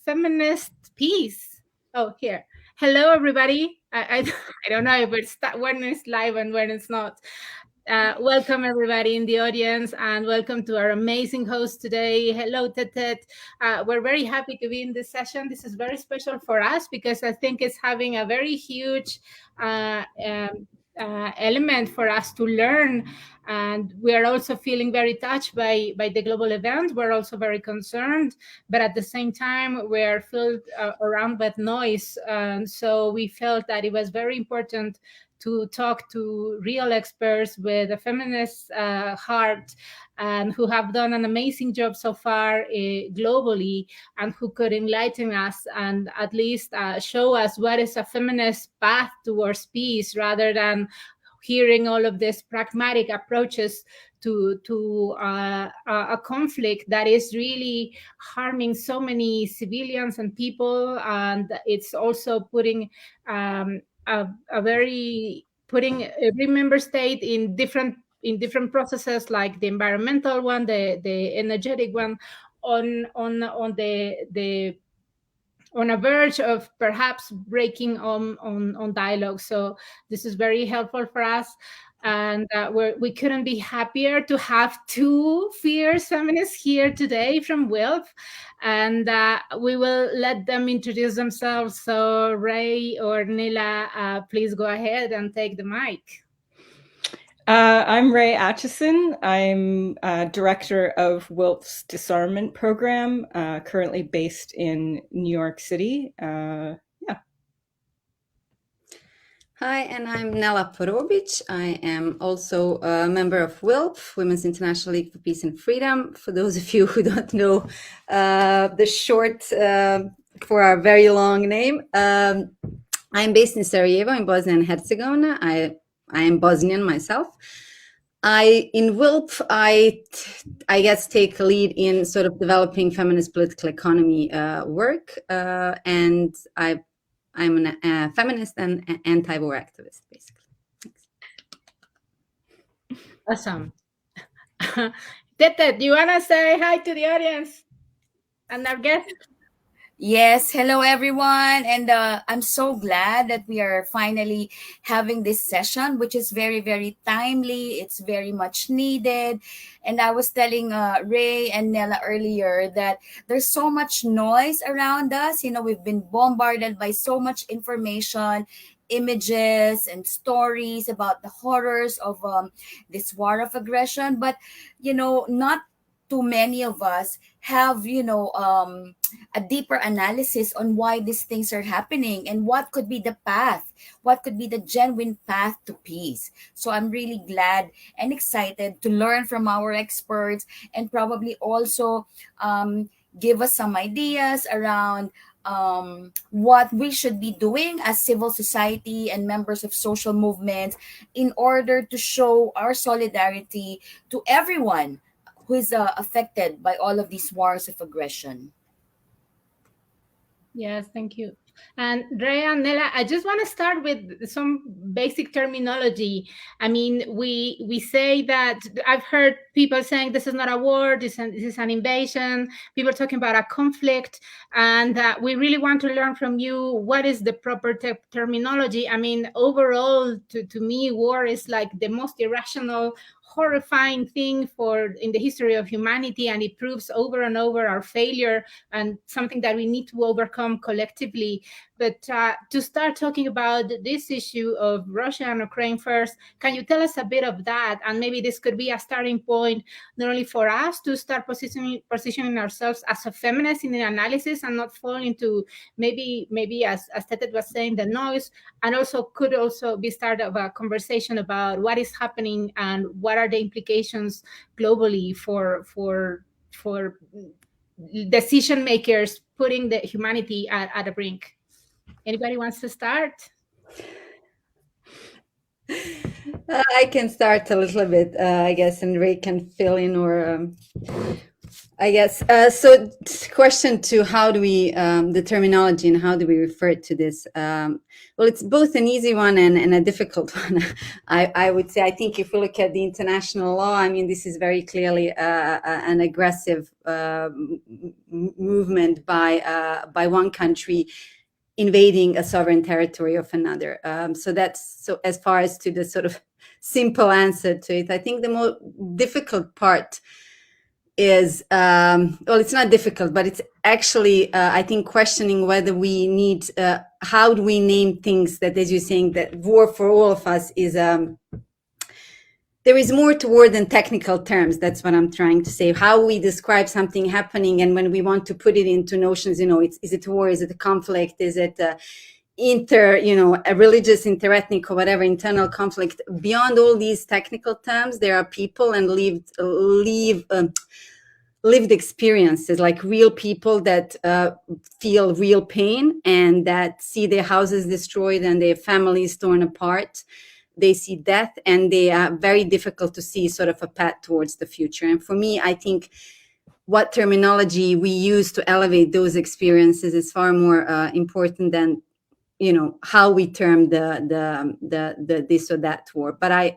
feminist piece. Oh, here. Hello, everybody. I don't know if when it's live and when it's not. Welcome, everybody in the audience, and welcome to our amazing host today. Hello, Tetet. We're very happy to be in this session. This is very special for us because I think it's having a very huge element for us to learn, and we are also feeling very touched by the global event. We're also very concerned, but at the same time we're filled around with noise, so we felt that it was very important to talk to real experts with a feminist heart and who have done an amazing job so far globally, and who could enlighten us and at least show us what is a feminist path towards peace, rather than hearing all of these pragmatic approaches to a conflict that is really harming so many civilians and people, and it's also putting putting every member state in different processes, like the environmental one, the energetic one, on the on a verge of perhaps breaking on dialogue. So this is very helpful for us, and we couldn't be happier to have two fierce feminists here today from WILF, and we will let them introduce themselves. So Ray or Nela, please go ahead and take the mic. I'm Ray Acheson. I'm director of WILF's disarmament program, currently based in New York City. Hi, and I'm Nela Porobić. I am also a member of WILF, Women's International League for Peace and Freedom. For those of you who don't know the short for our very long name, I'm based in Sarajevo in Bosnia and Herzegovina. I am Bosnian myself. In WILF, I guess take a lead in sort of developing feminist political economy work, and I'm a feminist and anti-war activist, basically. Thanks. Awesome. Tete, do you want to say hi to the audience and our guests? Yes, hello everyone, and I'm so glad that we are finally having this session, which is very, very timely. It's very much needed, and I was telling Ray and Nela earlier that there's so much noise around us. You know, we've been bombarded by so much information, images, and stories about the horrors of this war of aggression, but you know, not too many of us have a deeper analysis on why these things are happening and what could be the path, what could be the genuine path to peace. So I'm really glad and excited to learn from our experts, and probably also give us some ideas around what we should be doing as civil society and members of social movements in order to show our solidarity to everyone who is affected by all of these wars of aggression. Yes, thank you. And Ray and Nela, I just want to start with some basic terminology. I mean, we say that I've heard people saying this is not a war, this is an invasion. People talking about a conflict, and we really want to learn from you what is the proper terminology. I mean, overall, to me, war is like the most irrational, horrifying thing in the history of humanity, and it proves over and over our failure and something that we need to overcome collectively. But to start talking about this issue of Russia and Ukraine first, can you tell us a bit of that? And maybe this could be a starting point, not only for us to start positioning ourselves as a feminist in the analysis and not fall into maybe as Tetet was saying, the noise, and also could also be start of a conversation about what is happening and what are the implications globally for decision makers putting the humanity at a brink. Anybody wants to start? I can start a little bit, I guess, and Ray can fill in or I guess. So question to how do we, the terminology and how do we refer to this? Well, it's both an easy one and a difficult one. I would say, I think if we look at the international law, I mean, this is very clearly an aggressive movement by one country invading a sovereign territory of another. So that's, so as far as to the sort of simple answer to it, I think the more difficult part is, well, it's not difficult, but it's actually, I think, questioning whether we need, how do we name things that, as you're saying, that war for all of us is, there is more to war than technical terms. That's what I'm trying to say. How we describe something happening, and when we want to put it into notions, is it war? Is it a conflict? Is it a religious, interethnic, or whatever, internal conflict? Beyond all these technical terms, there are people and lived experiences, like real people that feel real pain and that see their houses destroyed and their families torn apart. They see death, and they are very difficult to see sort of a path towards the future. And for me, I think what terminology we use to elevate those experiences is far more important than, how we term the this or that war. But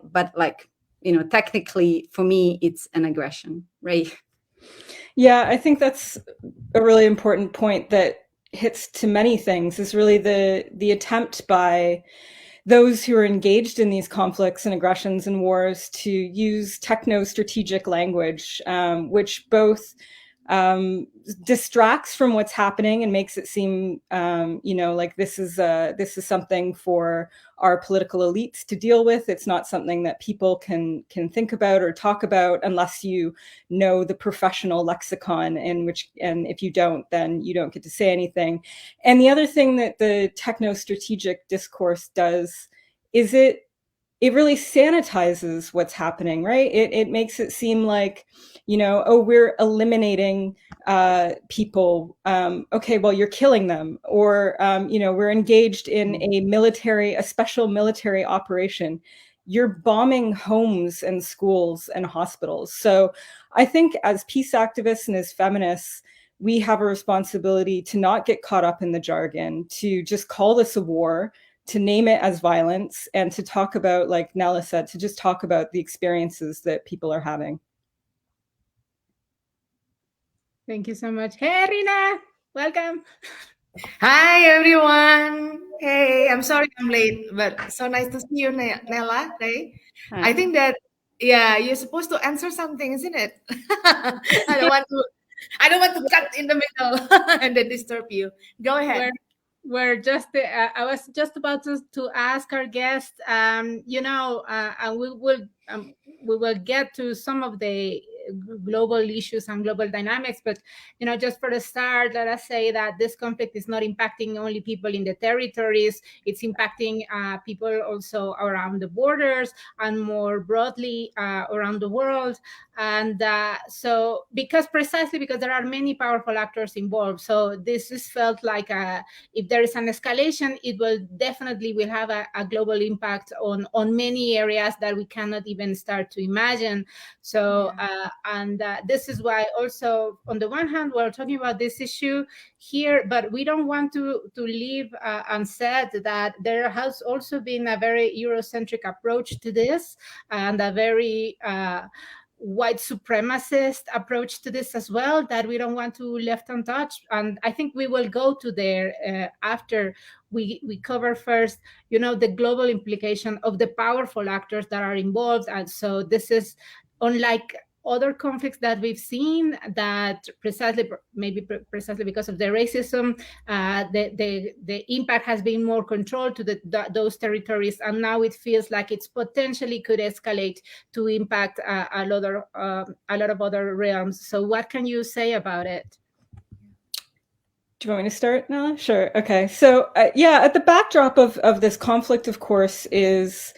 technically, for me, it's an aggression, right? Yeah, I think that's a really important point that hits to many things, is really the attempt by those who are engaged in these conflicts and aggressions and wars to use techno-strategic language, which both distracts from what's happening and makes it seem, like this is something for our political elites to deal with. It's not something that people can think about or talk about unless you know the professional lexicon, and if you don't, then you don't get to say anything. And the other thing that the techno-strategic discourse does is it really sanitizes what's happening, right? It makes it seem like, we're eliminating people. Okay, well, you're killing them. Or, we're engaged in a special military operation. You're bombing homes and schools and hospitals. So I think as peace activists and as feminists, we have a responsibility to not get caught up in the jargon, to just call this a war, to name it as violence, and to talk about, like Nela said, to just talk about the experiences that people are having. Thank you so much. Hey, Rina, welcome. Hi, everyone. Hey, I'm sorry I'm late, but so nice to see you, Nela. Right? Hi. I think that, yeah, you're supposed to answer something, isn't it? I don't want to cut in the middle and then disturb you. Go ahead. We're just, I was just about to ask our guest, and we will get to some of the global issues and global dynamics, but just for the start, let us say that this conflict is not impacting only people in the territories. It's impacting people also around the borders and more broadly around the world. And so precisely because there are many powerful actors involved, so this is felt like if there is an escalation, it will have a global impact on many areas that we cannot even start to imagine. So this is why also, on the one hand, we're talking about this issue here, but we don't want to leave unsaid that there has also been a very Eurocentric approach to this, and a very white supremacist approach to this as well, that we don't want to left untouched. And I think we will go to there after we cover first, the global implication of the powerful actors that are involved. And so this is unlike other conflicts that we've seen, that precisely because of the racism, the impact has been more controlled to those territories, and now it feels like it's potentially could escalate to impact a lot of other realms. So what can you say about it? Do you want me to start, Nela? Sure. Okay. So at the backdrop of this conflict, of course, is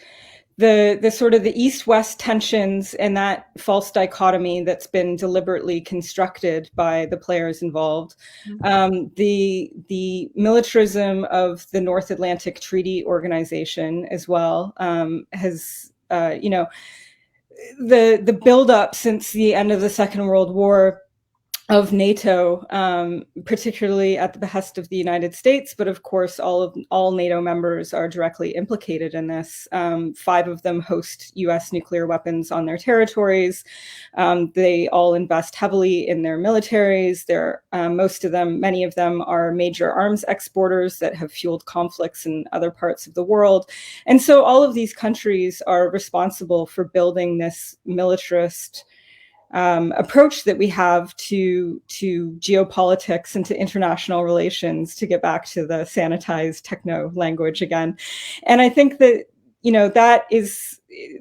the sort of the East-West tensions and that false dichotomy that's been deliberately constructed by the players involved. The militarism of the North Atlantic Treaty Organization as well has, the buildup since the end of the Second World War of NATO, particularly at the behest of the United States, but of course, all NATO members are directly implicated in this. 5 of them host U.S. nuclear weapons on their territories. They all invest heavily in their militaries. Many of them are major arms exporters that have fueled conflicts in other parts of the world. And so all of these countries are responsible for building this militarist approach that we have to geopolitics and to international relations, to get back to the sanitized techno language again. And I think that,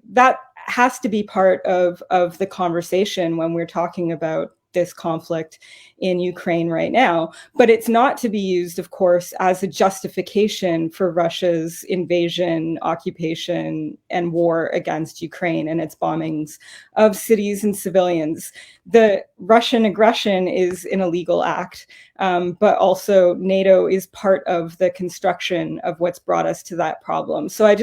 that has to be part of the conversation when we're talking about this conflict in Ukraine right now. But it's not to be used, of course, as a justification for Russia's invasion, occupation, and war against Ukraine and its bombings of cities and civilians. The Russian aggression is an illegal act, but also NATO is part of the construction of what's brought us to that problem. So I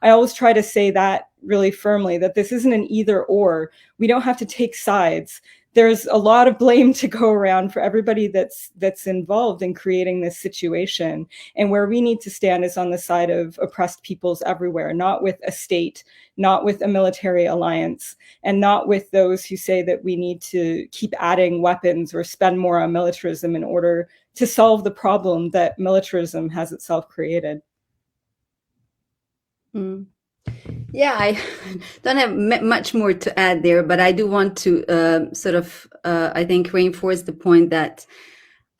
always try to say that really firmly, that this isn't an either or. We don't have to take sides. There's a lot of blame to go around for everybody that's involved in creating this situation. And where we need to stand is on the side of oppressed peoples everywhere, not with a state, not with a military alliance, and not with those who say that we need to keep adding weapons or spend more on militarism in order to solve the problem that militarism has itself created. Mm. Yeah, I don't have much more to add there, but I do want to I think, reinforce the point that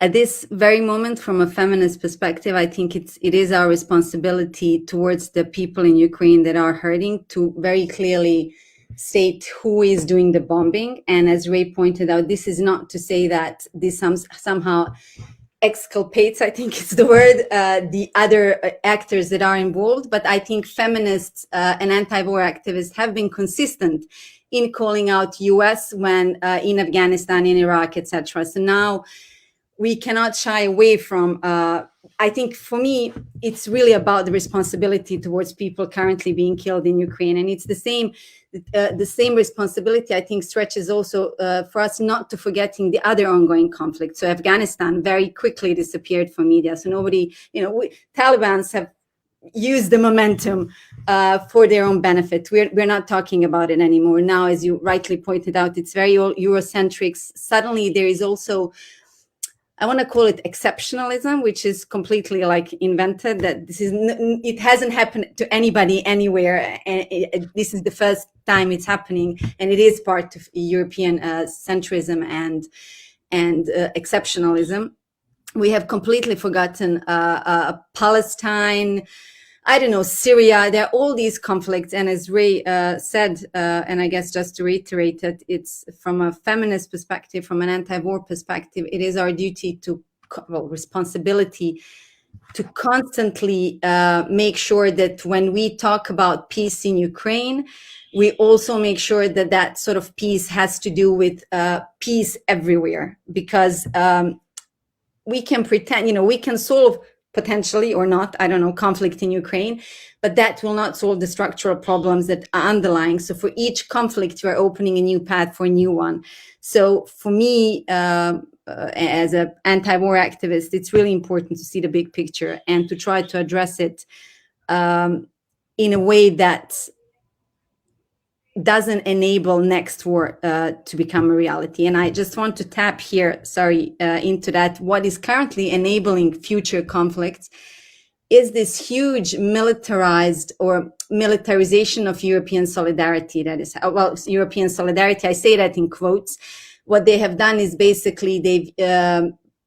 at this very moment, from a feminist perspective, I think it is our responsibility towards the people in Ukraine that are hurting to very clearly state who is doing the bombing. And as Ray pointed out, this is not to say that this somehow exculpates, I think it's the word, the other actors that are involved. But I think feminists and anti-war activists have been consistent in calling out US when in Afghanistan, in Iraq, etc. So now we cannot shy away from, I think for me, it's really about the responsibility towards people currently being killed in Ukraine. And it's the same responsibility, I think, stretches also for us not to forgetting the other ongoing conflict. So Afghanistan very quickly disappeared from media. So nobody, Taliban's have used the momentum for their own benefit. We're not talking about it anymore. Now, as you rightly pointed out, it's very Eurocentric. Suddenly there is also, I want to call it exceptionalism, which is completely invented, that it hasn't happened to anybody anywhere. And this is the first time it's happening. And it is part of European centrism and exceptionalism. We have completely forgotten Palestine, Syria. There are all these conflicts. And as Ray said, and I guess just to reiterate it, it's from a feminist perspective, from an anti-war perspective, it is our duty responsibility to constantly make sure that when we talk about peace in Ukraine, we also make sure that that sort of peace has to do with peace everywhere, because we can pretend, we can solve potentially or not, conflict in Ukraine, but that will not solve the structural problems that are underlying. So for each conflict, we're opening a new path for a new one. So for me, as an anti-war activist, it's really important to see the big picture and to try to address it in a way that doesn't enable next war to become a reality. And I just want to tap here, into that. What is currently enabling future conflicts is this huge militarized or militarization of European solidarity. That is, European solidarity, I say that in quotes. What they have done is basically they've,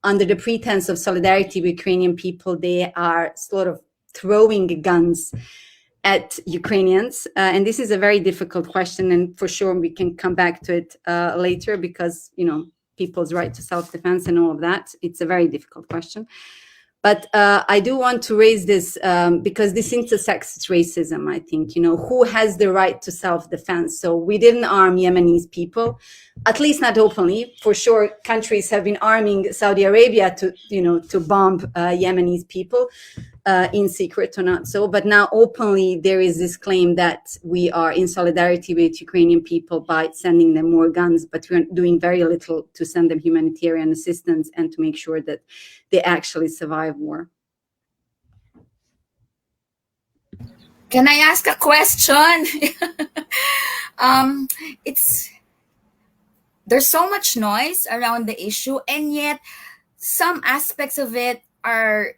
under the pretense of solidarity with Ukrainian people, they are sort of throwing guns at Ukrainians. And this is a very difficult question. And for sure, we can come back to it later because, people's right to self-defense and all of that. It's a very difficult question. But I do want to raise this because this intersects racism, I think. Who has the right to self-defense? So we didn't arm Yemenis people, at least not openly. For sure, countries have been arming Saudi Arabia to bomb Yemenis people. in secret or not so. But now openly there is this claim that we are in solidarity with Ukrainian people by sending them more guns, but we're doing very little to send them humanitarian assistance and to make sure that they actually survive war. Can I ask a question? There's so much noise around the issue, and yet some aspects of it are,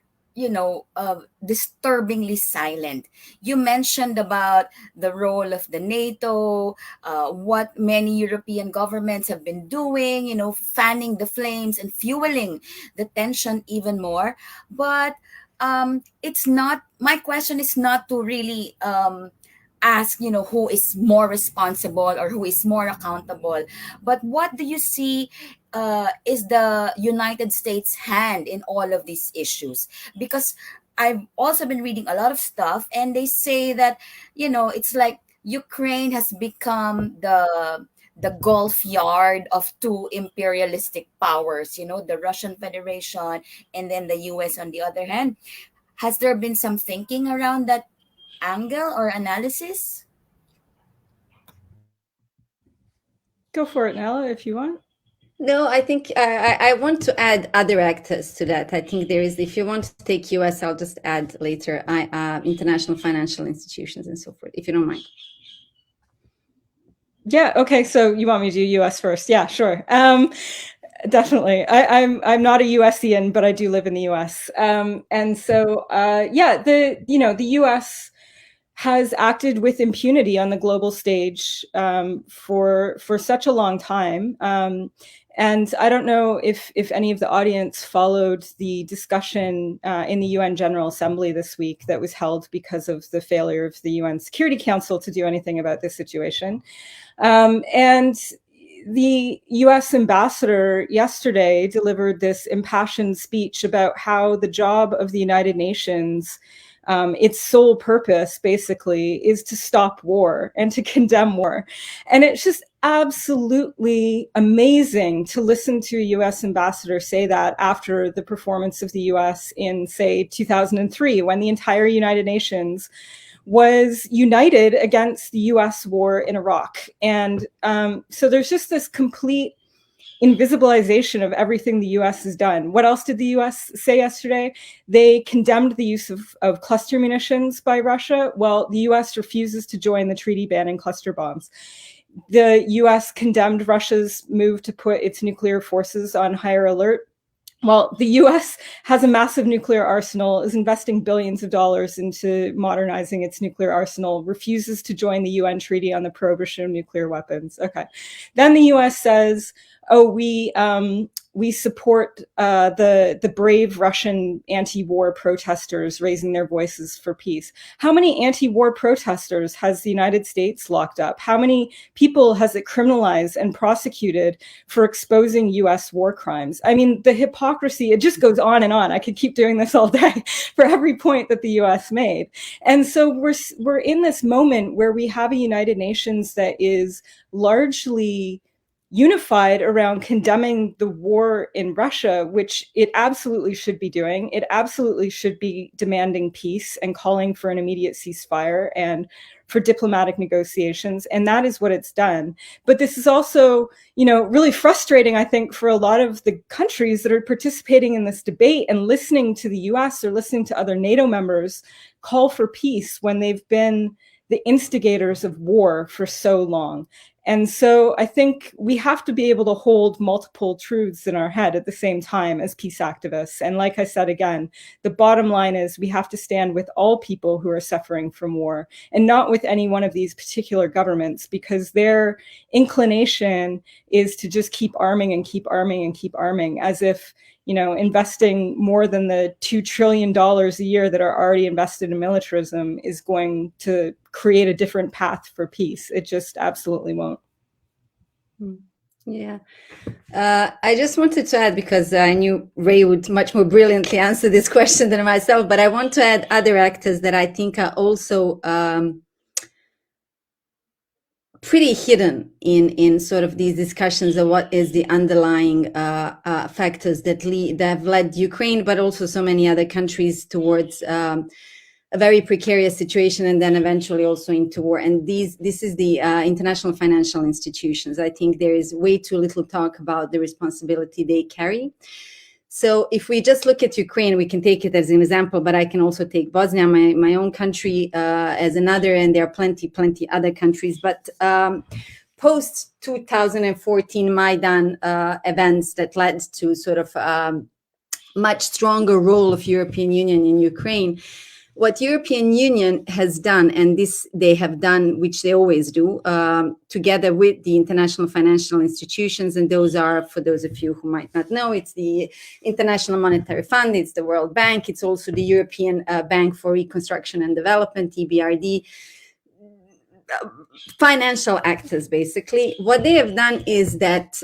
disturbingly silent. You mentioned about the role of the NATO, what many European governments have been doing, fanning the flames and fueling the tension even more. But it's not, my question is not to really ask, who is more responsible or who is more accountable, but what do you see is the United States' hand in all of these issues? Because I've also been reading a lot of stuff, and they say that, it's like Ukraine has become the Gulf yard of two imperialistic powers, the Russian Federation and then the US on the other hand. Has there been some thinking around that angle or analysis? Go for it, Nela, if you want. No, I think I want to add other actors to that. I think there is, if you want to take US, I'll just add later, international financial institutions and so forth, if you don't mind. Yeah, okay, so you want me to do US first? Yeah, sure. Definitely. I'm not a USian, but I do live in the US. And so, the US has acted with impunity on the global stage for such a long time. And I don't know if any of the audience followed the discussion in the UN General Assembly this week that was held because of the failure of the UN Security Council to do anything about this situation. And the US ambassador yesterday delivered this impassioned speech about how the job of the United Nations, its sole purpose basically is to stop war and to condemn war. And it's just absolutely amazing to listen to a US ambassador say that after the performance of the US in, say, 2003, when the entire United Nations was united against the US war in Iraq. And so there's just this complete invisibilization of everything the US has done. What else did the US say yesterday? They condemned the use of cluster munitions by Russia. Well, the US refuses to join the treaty banning cluster bombs. The US condemned Russia's move to put its nuclear forces on higher alert. Well, the US has a massive nuclear arsenal, is investing billions of dollars into modernizing its nuclear arsenal, refuses to join the UN Treaty on the Prohibition of Nuclear Weapons. Okay. Then the US says, oh, we support the brave Russian anti-war protesters raising their voices for peace. How many anti-war protesters has the United States locked up? How many people has it criminalized and prosecuted for exposing US war crimes? I mean, the hypocrisy, it just goes on and on. I could keep doing this all day for every point that the US made. And so we're in this moment where we have a United Nations that is largely unified around condemning the war in Russia, which it absolutely should be doing. It absolutely should be demanding peace and calling for an immediate ceasefire and for diplomatic negotiations. And that is what it's done. But this is also, really frustrating, I think, for a lot of the countries that are participating in this debate and listening to the US or listening to other NATO members call for peace when they've been the instigators of war for so long. And so I think we have to be able to hold multiple truths in our head at the same time as peace activists. And like I said, again, the bottom line is we have to stand with all people who are suffering from war and not with any one of these particular governments, because their inclination is to just keep arming and keep arming and keep arming, as if, investing more than the $2 trillion a year that are already invested in militarism is going to create a different path for peace. It just absolutely won't. Yeah. I just wanted to add, because I knew Ray would much more brilliantly answer this question than myself, but I want to add other actors that I think are also pretty hidden in sort of these discussions of what is the underlying factors that have led Ukraine, but also so many other countries towards a very precarious situation, and then eventually also into war. And this is the international financial institutions. I think there is way too little talk about the responsibility they carry. So if we just look at Ukraine, we can take it as an example, but I can also take Bosnia, my own country, as another, and there are plenty other countries. But post 2014 Maidan events that led to sort of much stronger role of European Union in Ukraine, what European Union has done, and this they have done, which they always do, together with the international financial institutions, and those are, for those of you who might not know, it's the International Monetary Fund, it's the World Bank, it's also the European Bank for Reconstruction and Development, EBRD, financial actors, basically. What they have done is that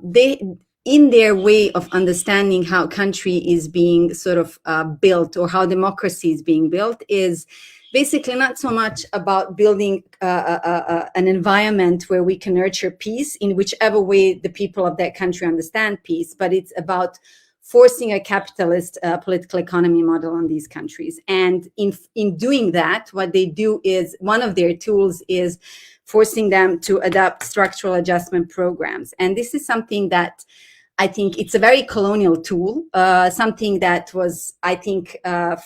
they, in their way of understanding how country is being sort of built, or how democracy is being built, is basically not so much about building an environment where we can nurture peace in whichever way the people of that country understand peace, but it's about forcing a capitalist political economy model on these countries. And in doing that, what they do is, one of their tools is forcing them to adopt structural adjustment programs. And this is something that I think it's a very colonial tool, something that was, I think,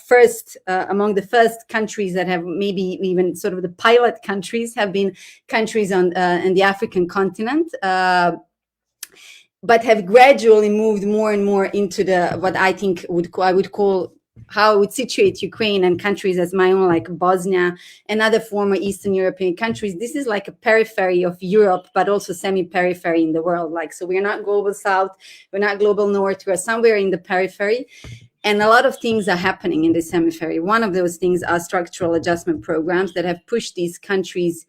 first among the first countries that have, maybe even sort of the pilot countries, have been countries on in the African continent, but have gradually moved more and more into the, what I think I would call, how I would situate Ukraine and countries as my own, like Bosnia and other former Eastern European countries. This is like a periphery of Europe, but also semi-periphery in the world. Like, so we're not global south, we're not global north, we're somewhere in the periphery. And a lot of things are happening in this hemisphere. One of those things are structural adjustment programs that have pushed these countries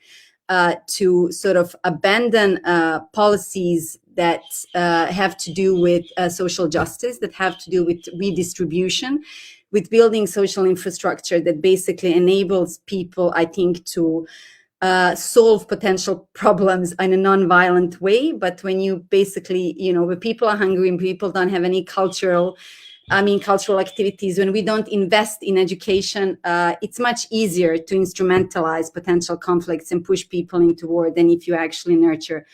to sort of abandon policies that have to do with social justice, that have to do with redistribution, with building social infrastructure that basically enables people, I think, to solve potential problems in a non-violent way. But when you basically, you know, when people are hungry and people don't have any cultural activities, when we don't invest in education, it's much easier to instrumentalize potential conflicts and push people into war than if you actually nurture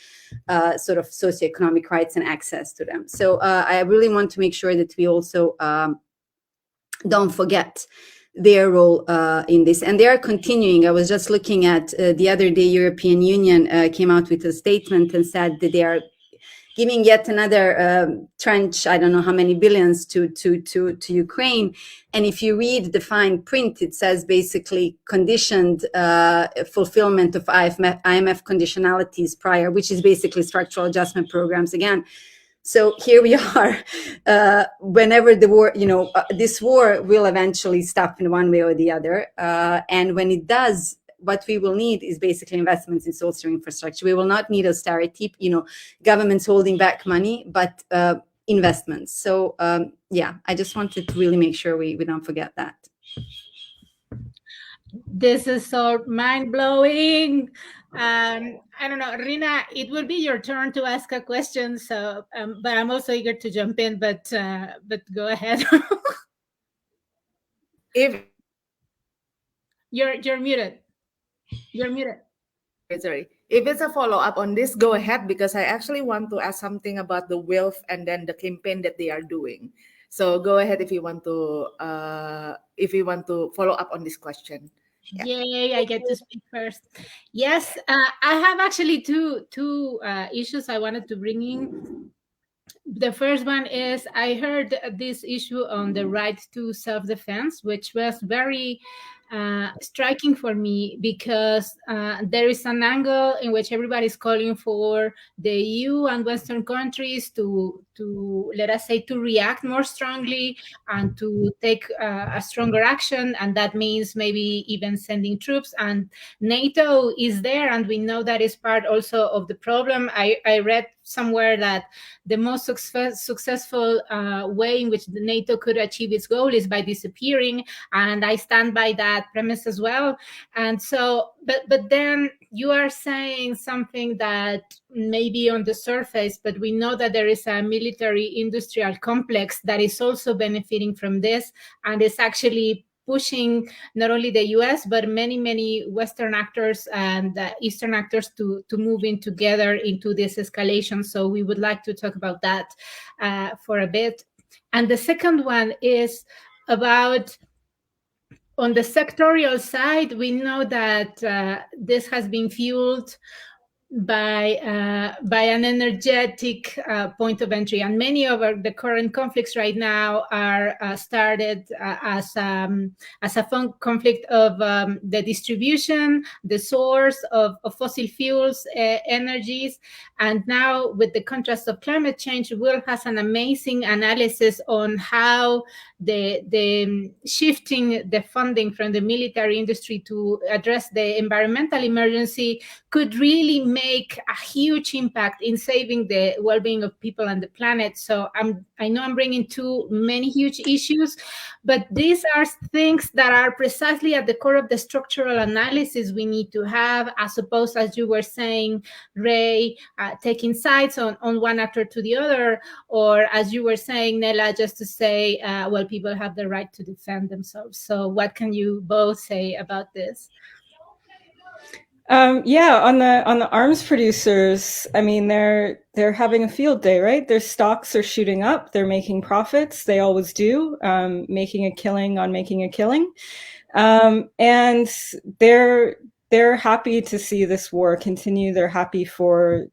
sort of socioeconomic rights and access to them. So I really want to make sure that we also don't forget their role in this. And they are continuing. I was just looking at the other day, European Union came out with a statement and said that they are giving yet another tranche, I don't know how many billions, to Ukraine. And if you read the fine print, it says basically conditioned fulfillment of IMF conditionalities prior, which is basically structural adjustment programs again. So here we are, whenever the war, you know, this war will eventually stop in one way or the other. And when it does, what we will need is basically investments in social infrastructure. We will not need austerity, you know, governments holding back money, but investments. So yeah, I just wanted to really make sure we don't forget that. This is so mind-blowing. I don't know, Rina, it will be your turn to ask a question. So, but I'm also eager to jump in. But go ahead. If you're muted. You're muted. sorry, if it's a follow-up on this, go ahead, because I actually want to ask something about the wealth and then the campaign that they are doing. So go ahead if you want to follow up on this question. Yeah. Yay, I get to speak first. Yes, I have actually two issues I wanted to bring in. The first one is, I heard this issue on the right to self-defense, which was very striking for me, because there is an angle in which everybody's calling for the EU and Western countries to let us say, to react more strongly and to take a stronger action, and that means maybe even sending troops. And NATO is there, and we know that is part also of the problem. I read somewhere that the most successful way in which the NATO could achieve its goal is by disappearing, and I stand by that premise as well. And so, but then you are saying something that maybe on the surface, but we know that there is a military industrial complex that is also benefiting from this, and is actually pushing not only the US, but many Western actors and Eastern actors to move in together into this escalation. So we would like to talk about that for a bit. And the second one is about, on the sectorial side, we know that this has been fueled by an energetic point of entry, and many of the current conflicts right now are started as a conflict of the distribution, the source of fossil fuels, energies. And now, with the contrast of climate change, Will has an amazing analysis on how the shifting the funding from the military industry to address the environmental emergency could really make a huge impact in saving the well-being of people and the planet. So I know I'm bringing too many huge issues, but these are things that are precisely at the core of the structural analysis we need to have, as opposed, as you were saying, Ray, taking sides on one actor to the other, or as you were saying, Nela, just to say, well, people have the right to defend themselves. So what can you both say about this? Yeah, on the arms producers, I mean, they're having a field day, right? Their stocks are shooting up. They're making profits. They always do, making a killing on making a killing. And they're happy to see this war continue. They're happy for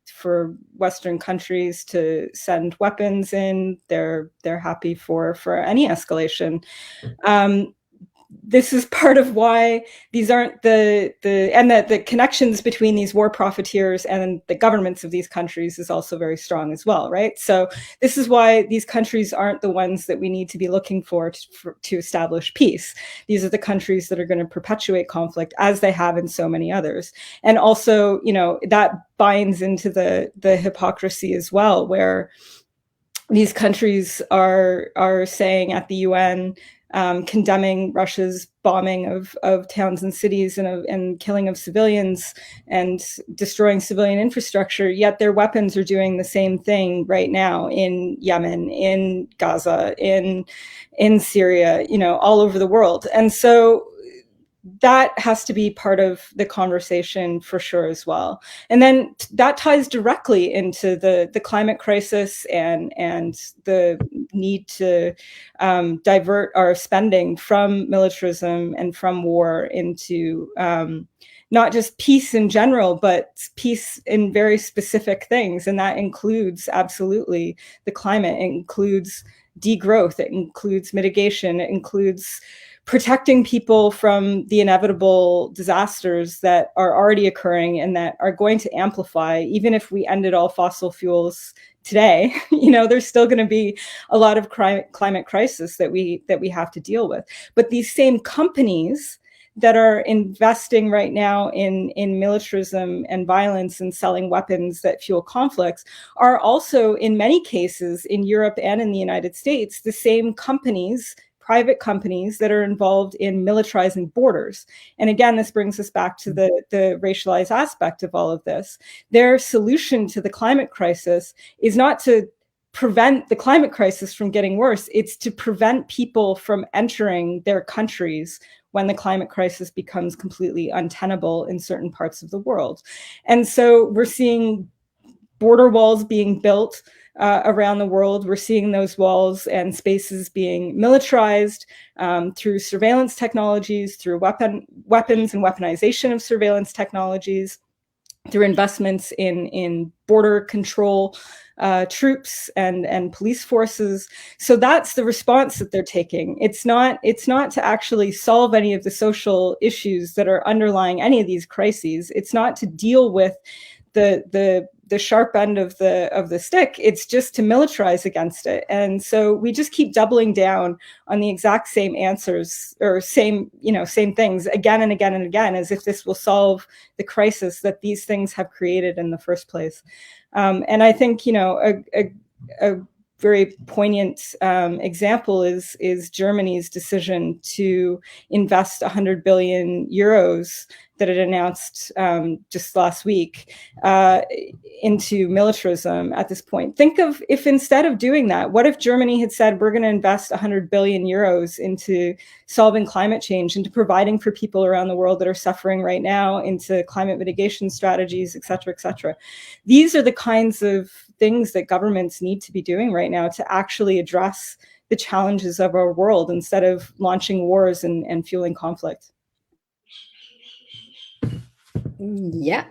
Western countries to send weapons in. They're happy for any escalation. This is part of why these aren't the connections between these war profiteers and the governments of these countries is also very strong as well, right? So this is why these countries aren't the ones that we need to be looking for to establish peace. These are the countries that are going to perpetuate conflict, as they have in so many others. And also, you know, that binds into the hypocrisy as well, where these countries are saying at the UN, condemning Russia's bombing of towns and cities and killing of civilians and destroying civilian infrastructure, yet their weapons are doing the same thing right now in Yemen, in Gaza, in Syria, you know, all over the world. And so that has to be part of the conversation for sure as well. And then that ties directly into the climate crisis and the need to divert our spending from militarism and from war into not just peace in general, but peace in very specific things. And that includes absolutely the climate. It includes degrowth. It includes mitigation. It includes protecting people from the inevitable disasters that are already occurring and that are going to amplify. Even if we ended all fossil fuels today, you know, there's still going to be a lot of climate crisis that we have to deal with. But these same companies that are investing right now in militarism and violence and selling weapons that fuel conflicts are also, in many cases, in Europe and in the United States, the same companies, private companies, that are involved in militarizing borders. And again, this brings us back to the racialized aspect of all of this. Their solution to the climate crisis is not to prevent the climate crisis from getting worse. It's to prevent people from entering their countries when the climate crisis becomes completely untenable in certain parts of the world. And so we're seeing border walls being built around the world. We're seeing those walls and spaces being militarized through surveillance technologies, through weapons and weaponization of surveillance technologies, through investments in border control troops and police forces. So that's the response that they're taking. It's not to actually solve any of the social issues that are underlying any of these crises. It's not to deal with the the sharp end of the stick. It's just to militarize against it. And so we just keep doubling down on the exact same answers, or same things again and again and again, as if this will solve the crisis that these things have created in the first place. And I think, a very poignant example is Germany's decision to invest 100 billion euros that it announced just last week into militarism at this point. Think of if instead of doing that, what if Germany had said, we're going to invest 100 billion euros into solving climate change, into providing for people around the world that are suffering right now, into climate mitigation strategies, et cetera, et cetera. These are the kinds of things that governments need to be doing right now to actually address the challenges of our world, instead of launching wars and fueling conflict. Yeah,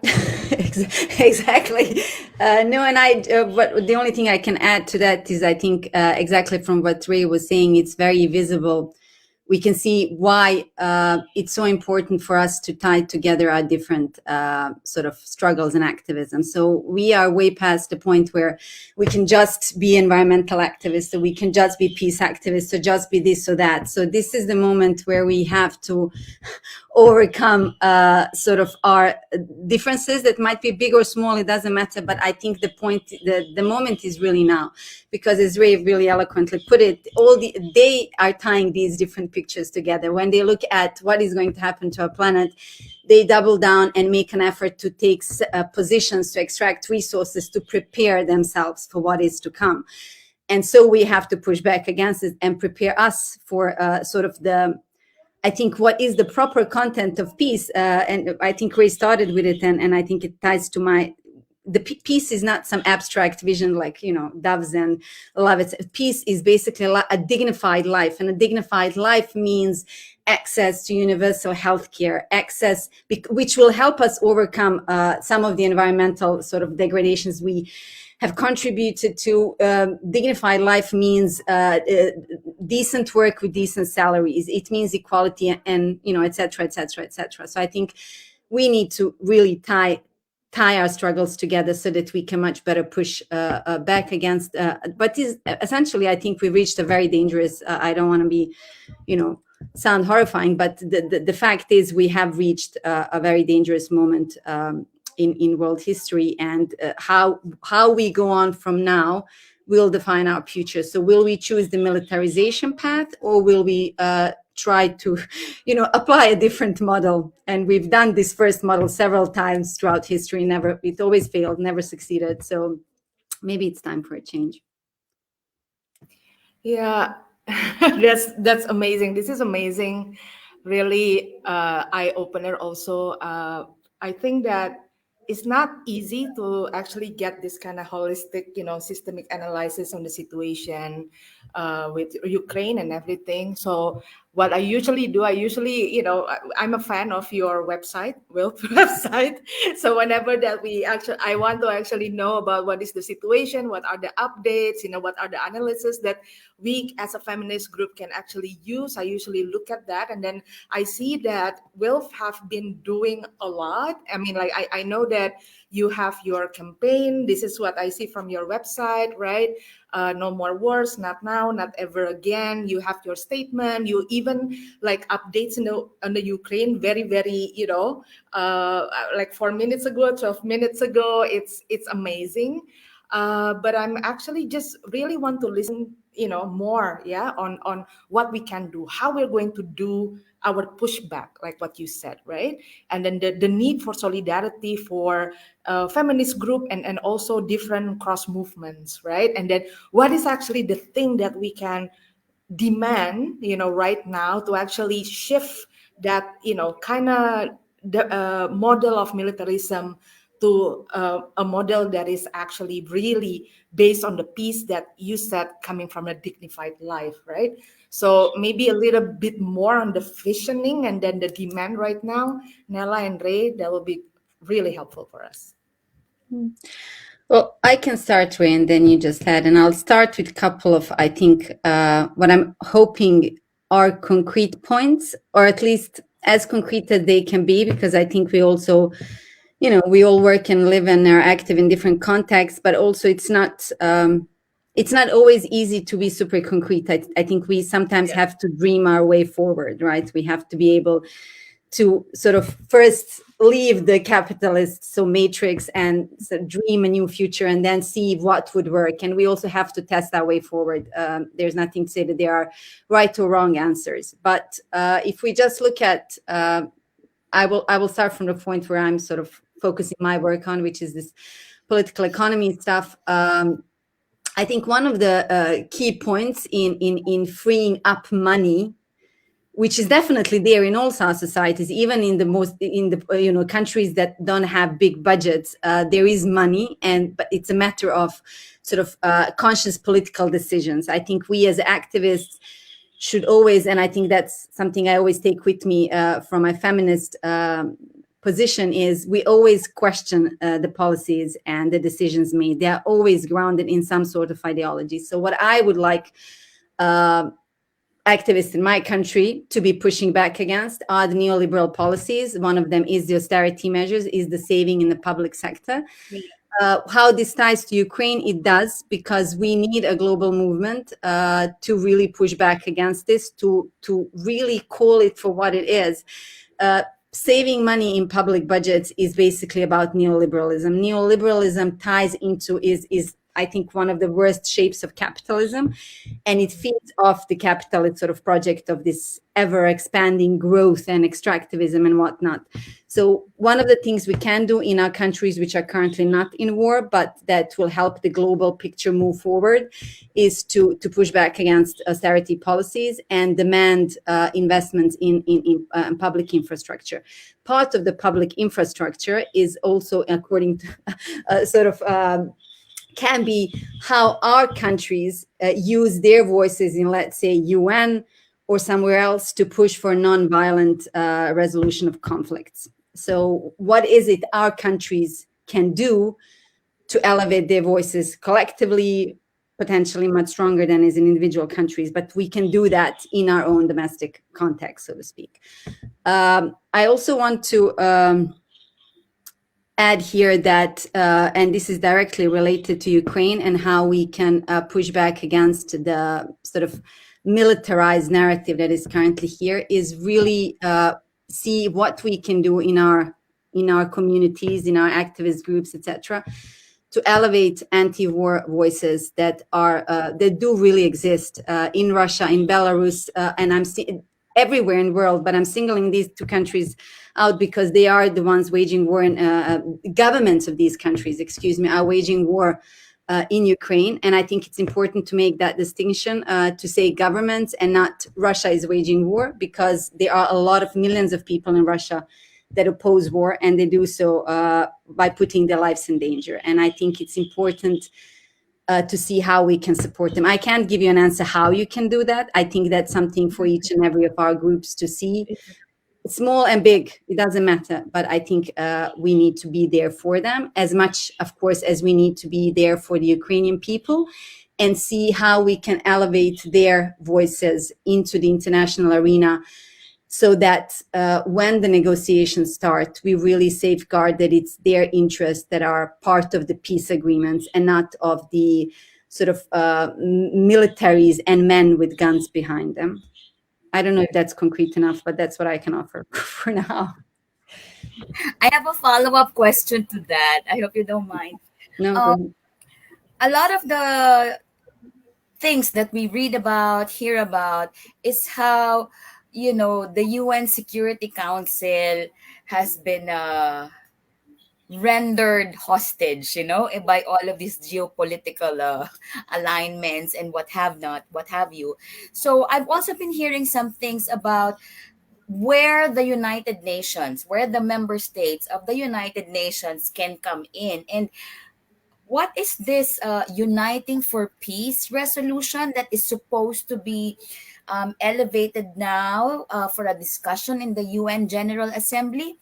exactly. No, and but the only thing I can add to that is I think exactly from what Ray was saying, it's very visible. We can see why it's so important for us to tie together our different sort of struggles and activism. So we are way past the point where we can just be environmental activists, so we can just be peace activists, so just be this or that. So this is the moment where we have to overcome sort of our differences that might be big or small, it doesn't matter. But I think the moment is really now, because as Ray really eloquently put it, they are tying these different pictures together. When they look at what is going to happen to our planet, they double down and make an effort to take positions to extract resources to prepare themselves for what is to come. And so we have to push back against it and prepare us for sort of I think what is the proper content of peace. And I think Ray started with it, and I think it ties to peace is not some abstract vision like, doves and love. Peace is basically a dignified life, and a dignified life means access to universal healthcare, access, which will help us overcome some of the environmental sort of degradations we have contributed to. Dignified life means decent work with decent salaries. It means equality and, et cetera, et cetera, et cetera. So I think we need to really tie our struggles together so that we can much better push back against. But essentially, I think we've reached a very dangerous, I don't want to be, sound horrifying, but the fact is we have reached a very dangerous moment in world history, and how we go on from now will define our future. So will we choose the militarization path, or will we try to, apply a different model? And we've done this first model several times throughout history. It always failed, never succeeded. So maybe it's time for a change. Yeah, that's amazing. This is amazing. Really eye-opener also. I think that it's not easy to actually get this kind of holistic, systemic analysis on the situation with Ukraine and everything. So what I usually do, I'm a fan of your website, Wilf website. So whenever that I want to actually know about what is the situation, what are the updates, what are the analysis that we as a feminist group can actually use. I usually look at that, and then I see that Wilf have been doing a lot. I mean, like I know that you have your campaign. This is what I see from your website, right? No more wars, not now, not ever again. You have your statement. You even like updates on the Ukraine very, very, like 4 minutes ago, 12 minutes ago. It's amazing. But I'm actually just really want to listen, more, on what we can do, how we're going to do our pushback, like what you said, right? And then the need for solidarity for feminist group and also different cross movements, right? And then what is actually the thing that we can demand, right now to actually shift that, kind of the model of militarism to a model that is actually really based on the peace that you said, coming from a dignified life, right? So maybe a little bit more on the visioning and then the demand right now, Nela and Ray, that will be really helpful for us. Well, I can start, Ray, and then you just had, and I'll start with a couple of, I think, what I'm hoping are concrete points, or at least as concrete as they can be, because I think we also we all work and live and are active in different contexts, but also it's not always easy to be super concrete. I think we sometimes have to dream our way forward, right? We have to be able to sort of first leave the capitalist matrix and dream a new future, and then see what would work. And we also have to test our way forward. There's nothing to say that there are right or wrong answers. But if we just look at, I will start from the point where I'm sort of focusing my work on, which is this political economy stuff. I think one of the key points in freeing up money, which is definitely there in all our societies, even in the countries that don't have big budgets, there is money, but it's a matter of sort of conscious political decisions. I think we as activists should always, and I think that's something I always take with me from my feminist position, is we always question the policies and the decisions made. They are always grounded in some sort of ideology. So what I would like activists in my country to be pushing back against are the neoliberal policies. One of them is the austerity measures, is the saving in the public sector. How this ties to Ukraine, it does, because we need a global movement to really push back against this, to really call it for what it is. Saving money in public budgets is basically about neoliberalism. Neoliberalism ties into, is I think, one of the worst shapes of capitalism, and it feeds off the capitalist sort of project of this ever expanding growth and extractivism and whatnot. So one of the things we can do in our countries which are currently not in war, but that will help the global picture move forward, is to push back against austerity policies and demand investments in public infrastructure. Part of the public infrastructure is also, according to can be how our countries use their voices in, let's say, UN or somewhere else to push for non-violent resolution of conflicts. So what is it our countries can do to elevate their voices collectively, potentially much stronger than is in individual countries, but we can do that in our own domestic context, so to speak. I also want to add here that, and this is directly related to Ukraine and how we can push back against the sort of militarized narrative that is currently here, is really see what we can do in our communities, in our activist groups, etc., to elevate anti-war voices that do really exist in Russia, in Belarus, and I'm seeing everywhere in the world, but I'm singling these two countries out because they are the ones waging war, and governments of these countries, are waging war in Ukraine. And I think it's important to make that distinction, to say governments and not Russia is waging war, because there are a lot of millions of people in Russia that oppose war, and they do so by putting their lives in danger. And I think it's important to see how we can support them. I can't give you an answer how you can do that. I think that's something for each and every of our groups to see. Small and big, it doesn't matter. But I think we need to be there for them as much, of course, as we need to be there for the Ukrainian people, and see how we can elevate their voices into the international arena, so that when the negotiations start, we really safeguard that it's their interests that are part of the peace agreements and not of the sort of militaries and men with guns behind them. I don't know if that's concrete enough, but that's what I can offer for now. I have a follow-up question to that. I hope you don't mind. No, go ahead. A lot of the things that we read about, hear about, is how, the UN Security Council has been rendered hostage, by all of these geopolitical alignments and what have you. So I've also been hearing some things about where the United Nations, where the member states of the United Nations can come in, and what is this Uniting for Peace resolution that is supposed to be elevated now for a discussion in the UN General Assembly?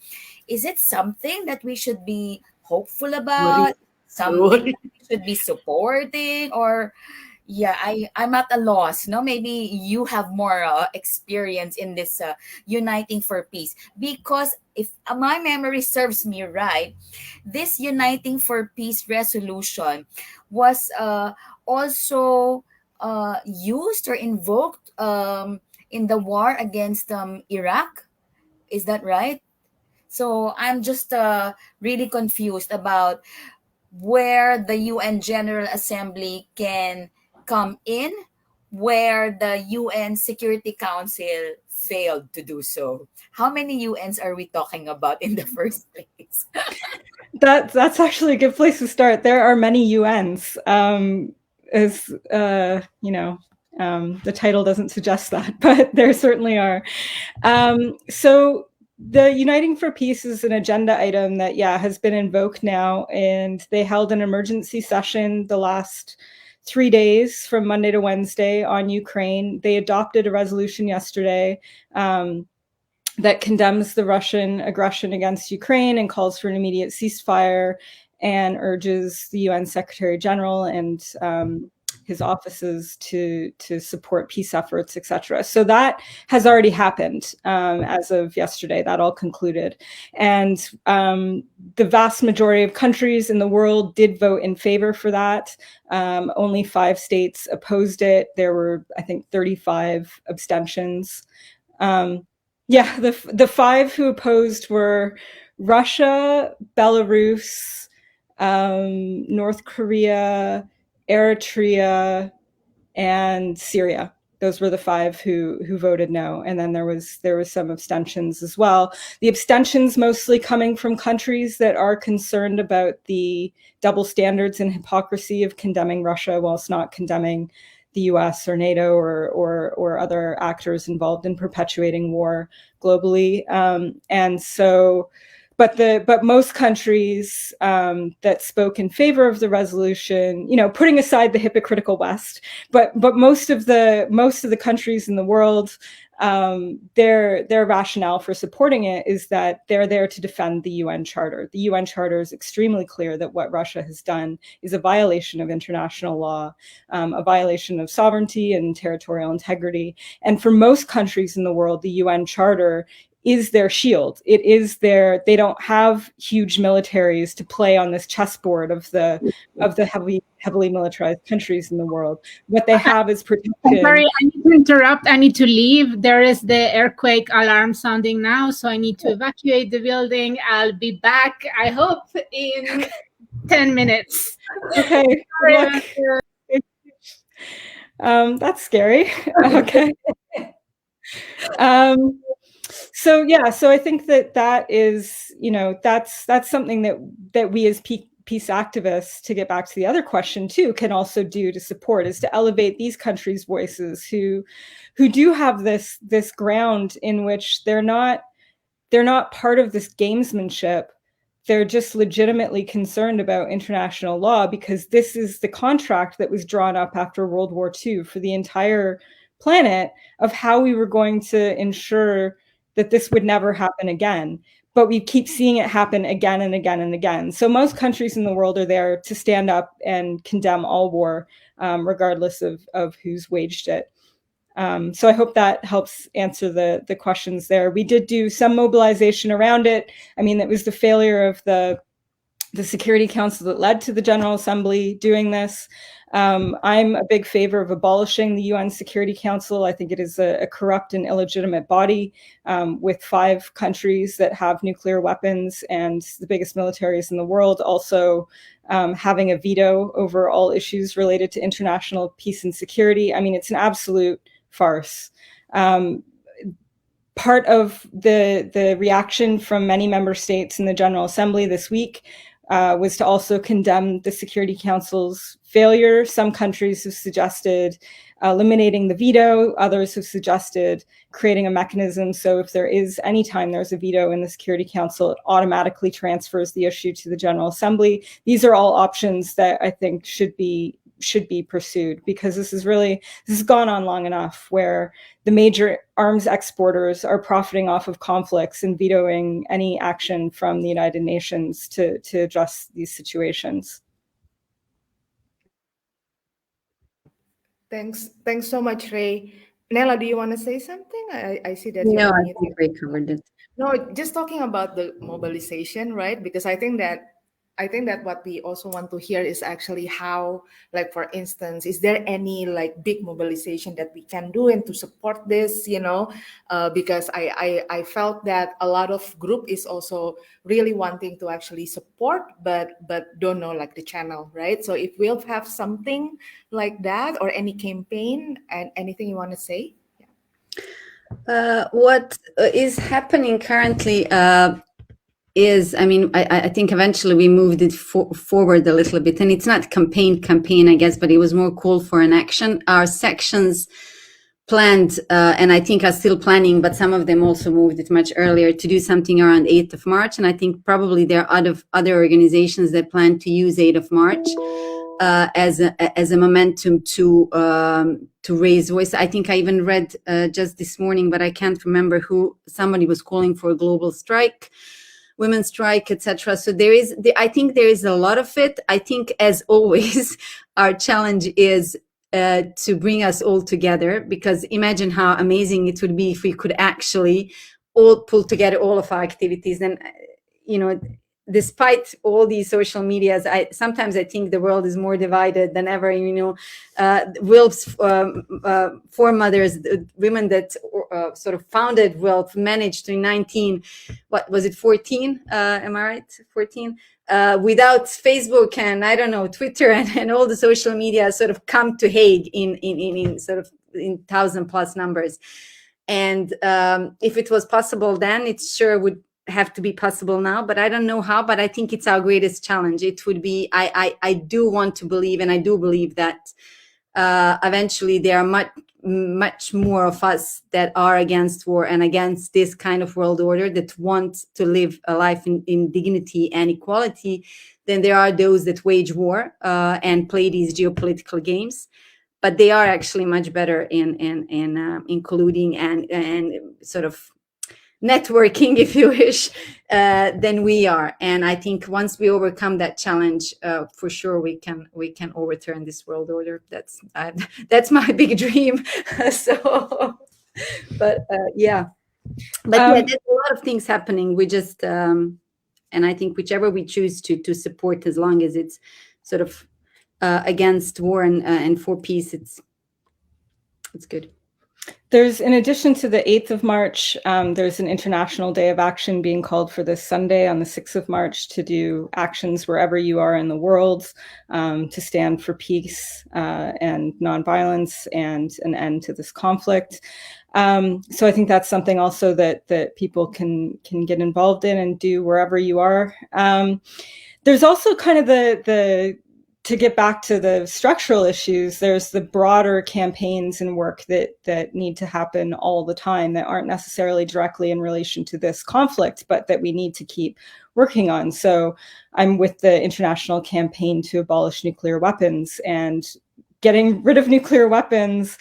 Is it something that we should be hopeful about? Something that we should be supporting? Or Yeah, I'm at a loss. No, maybe you have more experience in this uniting for peace. Because if my memory serves me right, this uniting for peace resolution was also used or invoked in the war against Iraq. Is that right? So I'm just really confused about where the UN General Assembly can come in, where the UN Security Council failed to do so. How many UNs are we talking about in the first place? That's actually a good place to start. There are many UNs, as the title doesn't suggest that, but there certainly are. So the Uniting for Peace is an agenda item that, has been invoked now, and they held an emergency session the last 3 days from Monday to Wednesday on Ukraine. They adopted a resolution yesterday that condemns the Russian aggression against Ukraine and calls for an immediate ceasefire and urges the UN Secretary General and his offices to support peace efforts, etc. So that has already happened as of yesterday. That all concluded. And the vast majority of countries in the world did vote in favor for that. Only 5 states opposed it. There were, I think, 35 abstentions. The 5 who opposed were Russia, Belarus, North Korea, Eritrea, and Syria. Those were the 5 who voted no, and then there was some abstentions as well. The abstentions mostly coming from countries that are concerned about the double standards and hypocrisy of condemning Russia whilst not condemning the US or NATO or other actors involved in perpetuating war globally. And so, but most countries that spoke in favor of the resolution, putting aside the hypocritical West, but most of the countries in the world, their rationale for supporting it is that they're there to defend the UN Charter. The UN Charter is extremely clear that what Russia has done is a violation of international law, a violation of sovereignty and territorial integrity. And for most countries in the world, the UN Charter is their shield. It is they don't have huge militaries to play on this chessboard of the heavily militarized countries in the world. What they have is protection. Sorry, I need to interrupt. I need to leave. There is the earthquake alarm sounding now, so I need to evacuate the building. I'll be back, I hope, in 10 minutes. Okay. That's scary. Okay. So I think that is, that's something that we as peace activists, to get back to the other question too, can also do to support, is to elevate these countries' voices who do have this ground in which they're not part of this gamesmanship. They're just legitimately concerned about international law, because this is the contract that was drawn up after World War II for the entire planet of how we were going to ensure that this would never happen again. But we keep seeing it happen again and again and again. So most countries in the world are there to stand up and condemn all war, regardless of who's waged it. So I hope that helps answer the questions there. We did do some mobilization around it. I mean, it was the failure of the Security Council that led to the General Assembly doing this. I'm a big favor of abolishing the UN Security Council. I think it is a corrupt and illegitimate body with 5 countries that have nuclear weapons and the biggest militaries in the world also having a veto over all issues related to international peace and security. I mean, it's an absolute farce. Part of the reaction from many member states in the General Assembly this week was to also condemn the Security Council's failure. Some countries have suggested eliminating the veto. Others have suggested creating a mechanism so if there is any time there's a veto in the Security Council, it automatically transfers the issue to the General Assembly. These are all options that I think should be pursued, because this has gone on long enough where the major arms exporters are profiting off of conflicts and vetoing any action from the United Nations to address these situations. Thanks so much, Ray. Nela, do you want to say something? I see that you're No, I unmuted. think we covered it. No, just talking about the mobilization, right? Because I think that what we also want to hear is actually how, like, for instance, is there any like big mobilization that we can do and to support this, because I felt that a lot of group is also really wanting to actually support, but don't know like the channel, right? So if we'll have something like that or any campaign and anything you want to say. What is happening currently is, I think eventually we moved it forward a little bit, and it's not campaign, I guess, but it was more call for an action. Our sections planned, and I think are still planning, but some of them also moved it much earlier to do something around 8th of March. And I think probably there are other organizations that plan to use 8th of March as a momentum to raise voice. I think I even read just this morning, but I can't remember who, somebody was calling for a global strike, women's strike, etc. So I think there is a lot of it. I think, as always, our challenge is to bring us all together, because imagine how amazing it would be if we could actually all pull together all of our activities. And despite all these social medias, sometimes I think the world is more divided than ever. WILP's foremothers, women that sort of founded WILP, managed in 14? Am I right? 14? Without Facebook and I don't know, Twitter and all the social media sort of come to Hague in sort of in 1,000+ numbers. And if it was possible then, it sure would have to be possible now, but I don't know how. But I think it's our greatest challenge. It would be, I do want to believe, and I do believe that eventually there are much more of us that are against war and against this kind of world order, that want to live a life in dignity and equality, than there are those that wage war and play these geopolitical games. But they are actually much better in colluding and sort of networking, if you wish, than we are. And I think once we overcome that challenge, for sure we can overturn this world order. That's my big dream. Yeah, there's a lot of things happening. We just and I think whichever we choose to support, as long as it's sort of against war and for peace, it's good. There's, in addition to the 8th of March, there's an International Day of Action being called for this Sunday on the 6th of March to do actions wherever you are in the world, to stand for peace and nonviolence and an end to this conflict. So I think that's something also that people can get involved in and do wherever you are. There's also kind of to get back to the structural issues, there's the broader campaigns and work that need to happen all the time, that aren't necessarily directly in relation to this conflict, but that we need to keep working on. So I'm with the international campaign to abolish nuclear weapons, and getting rid of nuclear weapons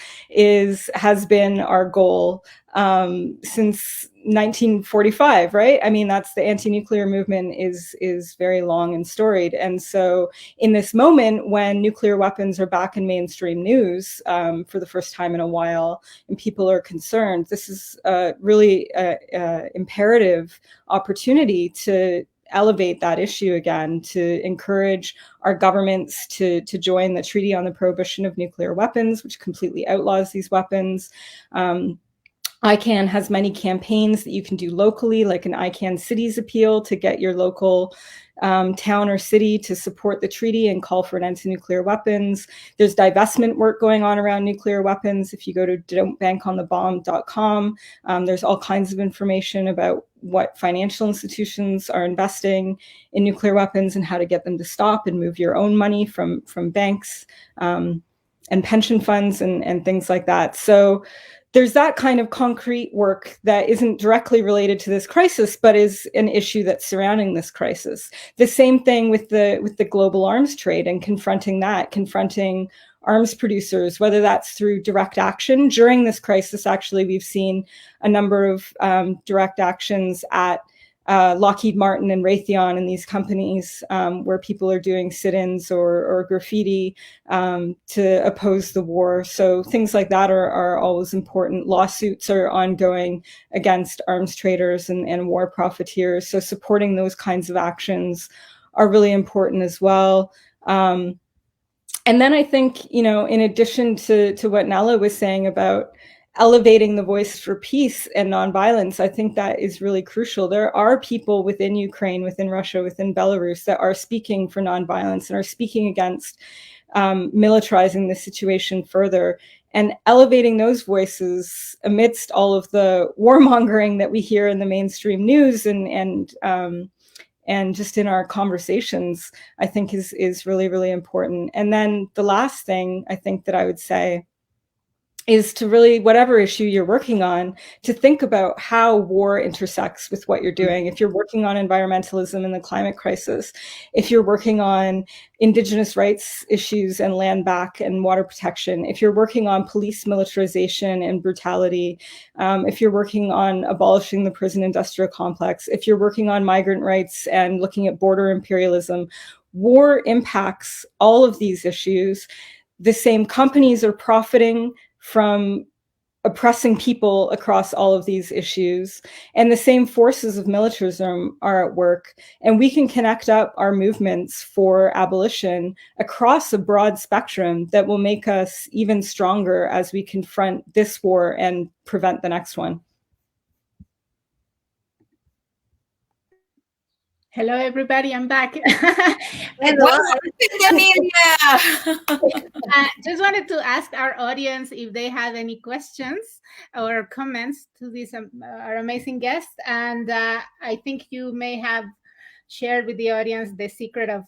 has been our goal since 1945, right? I mean, that's the anti-nuclear movement is very long and storied. And so in this moment when nuclear weapons are back in mainstream news for the first time in a while, and people are concerned, this is really imperative opportunity to elevate that issue again, to encourage our governments to join the Treaty on the Prohibition of Nuclear Weapons, which completely outlaws these weapons. ICANN has many campaigns that you can do locally, like an ICANN Cities Appeal, to get your local town or city to support the treaty and call for an end to nuclear weapons. There's divestment work going on around nuclear weapons. If you go to don'tbankonthebomb.com, there's all kinds of information about what financial institutions are investing in nuclear weapons and how to get them to stop, and move your own money from banks and pension funds and things like that. So there's that kind of concrete work that isn't directly related to this crisis, but is an issue that's surrounding this crisis. The same thing with the global arms trade and confronting arms producers, whether that's through direct action. During this crisis, actually, we've seen a number of direct actions at Lockheed Martin and Raytheon and these companies where people are doing sit-ins or graffiti to oppose the war. So things like that are always important. Lawsuits are ongoing against arms traders and war profiteers. So supporting those kinds of actions are really important as well. And then I think, in addition to what Nela was saying about elevating the voice for peace and nonviolence, I think that is really crucial. There are people within Ukraine, within Russia, within Belarus that are speaking for nonviolence and are speaking against militarizing the situation further, and elevating those voices amidst all of the warmongering that we hear in the mainstream news and just in our conversations, I think is really, really important. And then the last thing I think that I would say is to really, whatever issue you're working on, to think about how war intersects with what you're doing. If you're working on environmentalism and the climate crisis, if you're working on Indigenous rights issues and land back and water protection, if you're working on police militarization and brutality, if you're working on abolishing the prison industrial complex, if you're working on migrant rights and looking at border imperialism, war impacts all of these issues. The same companies are profiting from oppressing people across all of these issues, and the same forces of militarism are at work. And we can connect up our movements for abolition across a broad spectrum that will make us even stronger as we confront this war and prevent the next one. Hello, everybody. I'm back. Just wanted to ask our audience if they have any questions or comments to this our amazing guest. And I think you may have shared with the audience the secret of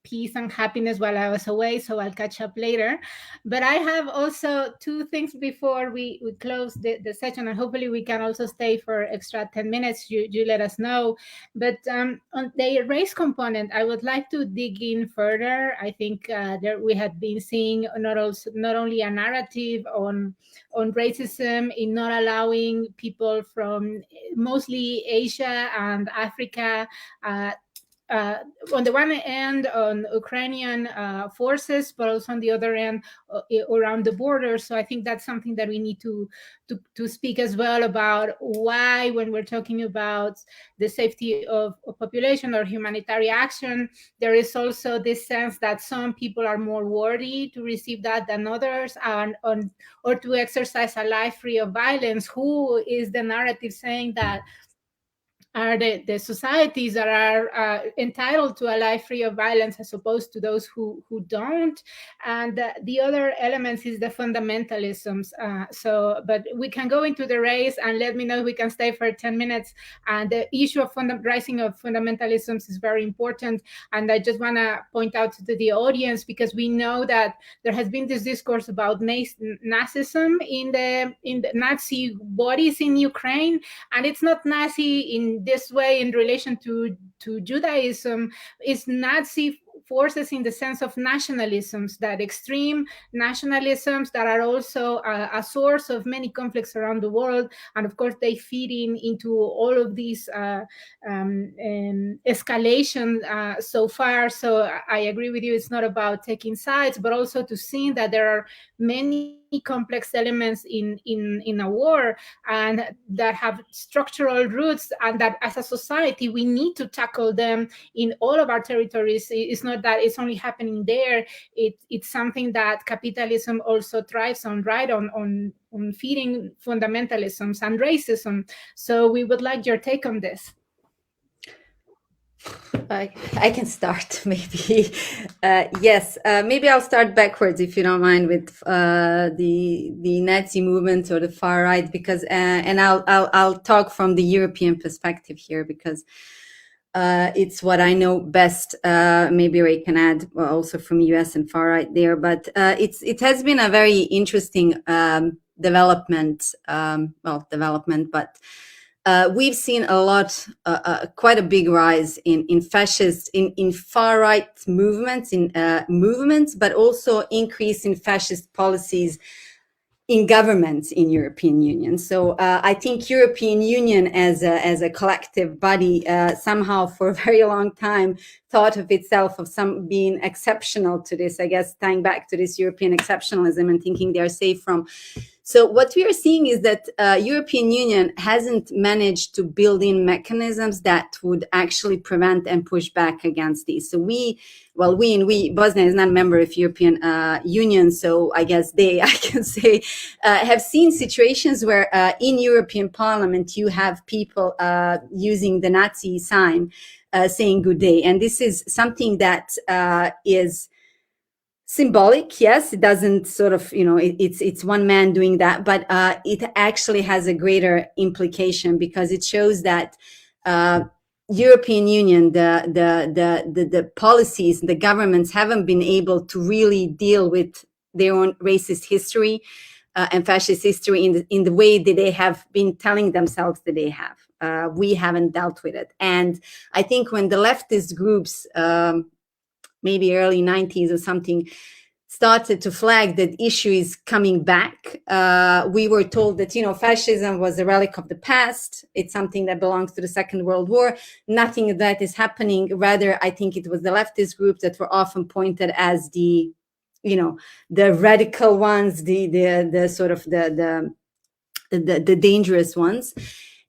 peace and happiness while I was away, so I'll catch up later. But I have also two things before we close the session, and hopefully we can also stay for extra 10 minutes. You let us know. But on the race component, I would like to dig in further. I think there we had been seeing not only a narrative on racism in not allowing people from mostly Asia and Africa on the one end on Ukrainian forces, but also on the other end around the border. So I think that's something that we need to speak as well about why, when we're talking about the safety of population or humanitarian action, there is also this sense that some people are more worthy to receive that than others, or to exercise a life free of violence. Who is the narrative saying that are the societies that are entitled to a life free of violence as opposed to those who don't? And the other elements is the fundamentalisms. But we can go into the race, and let me know if we can stay for 10 minutes. And the issue of rising of fundamentalisms is very important. And I just want to point out to the audience, because we know that there has been this discourse about Nazism in the Nazi bodies in Ukraine, and it's not Nazi in this way in relation to Judaism. Is Nazi forces in the sense of nationalisms, that extreme nationalisms that are also a source of many conflicts around the world. And of course, they feed into all of these escalation so far. So I agree with you. It's not about taking sides, but also to see that there are many complex elements in a war, and that have structural roots, and that as a society we need to tackle them in all of our territories. It's not that it's only happening there. It's something that capitalism also thrives on, right? On feeding fundamentalisms and racism. So we would like your take on this. I can start, maybe. Yes, maybe I'll start backwards, if you don't mind, with the Nazi movement or the far right, because and I'll talk from the European perspective here, because it's what I know best. Maybe Ray can add also from US and far right there, but it has been a very interesting development, but we've seen a lot, quite a big rise in fascist, in far right movements, but also increase in fascist policies in governments in European Union. So I think European Union as a collective body somehow for a very long time thought of itself of some being exceptional to this, I guess, tying back to this European exceptionalism and thinking they are safe from. So what we are seeing is that European Union hasn't managed to build in mechanisms that would actually prevent and push back against these. So Bosnia is not a member of European Union, so I guess I can say, have seen situations where in European Parliament you have people using the Nazi sign saying good day. And this is something that is symbolic. Yes, it doesn't sort of, it's one man doing that, but it actually has a greater implication because it shows that European Union, the policies, the governments haven't been able to really deal with their own racist history and fascist history in the way that they have been telling themselves that they have. We haven't dealt with it. And I think when the leftist groups, maybe early 90s or something, started to flag that issue is coming back. We were told that, fascism was a relic of the past. It's something that belongs to the Second World War. Nothing of that is happening. Rather, I think it was the leftist groups that were often pointed as the radical ones, the sort of the dangerous ones.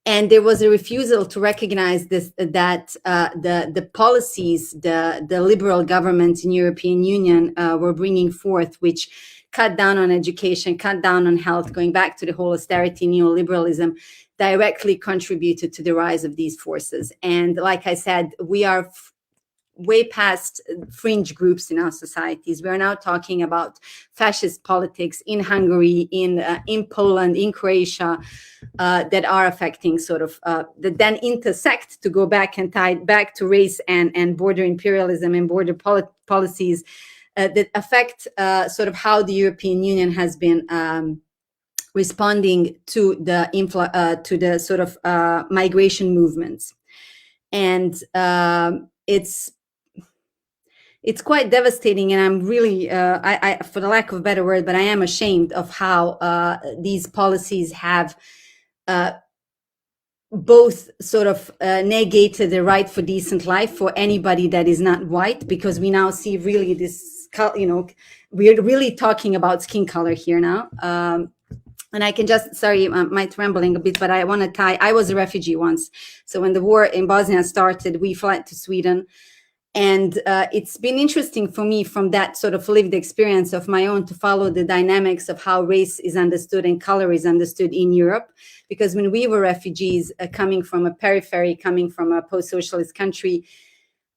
And there was a refusal to recognize that the policies the liberal governments in European Union were bringing forth, which cut down on education, cut down on health, going back to the whole austerity neoliberalism, directly contributed to the rise of these forces. And like I said, we are way past fringe groups in our societies. We are now talking about fascist politics in Hungary, in Poland, in Croatia, that are affecting sort of, that then intersect to go back and tie back to race and border imperialism and border policies that affect sort of how the European Union has been responding to the sort of migration movements. And it's quite devastating, and I'm really, I for the lack of a better word, but I am ashamed of how these policies have both sort of negated the right for decent life for anybody that is not white, because we now see really this, we're really talking about skin color here now. And I can just, sorry, I'm rambling a bit, but I want to tie, I was a refugee once. So when the war in Bosnia started, we fled to Sweden. And it's been interesting for me from that sort of lived experience of my own to follow the dynamics of how race is understood and color is understood in Europe. Because when we were refugees coming from a periphery, coming from a post-socialist country,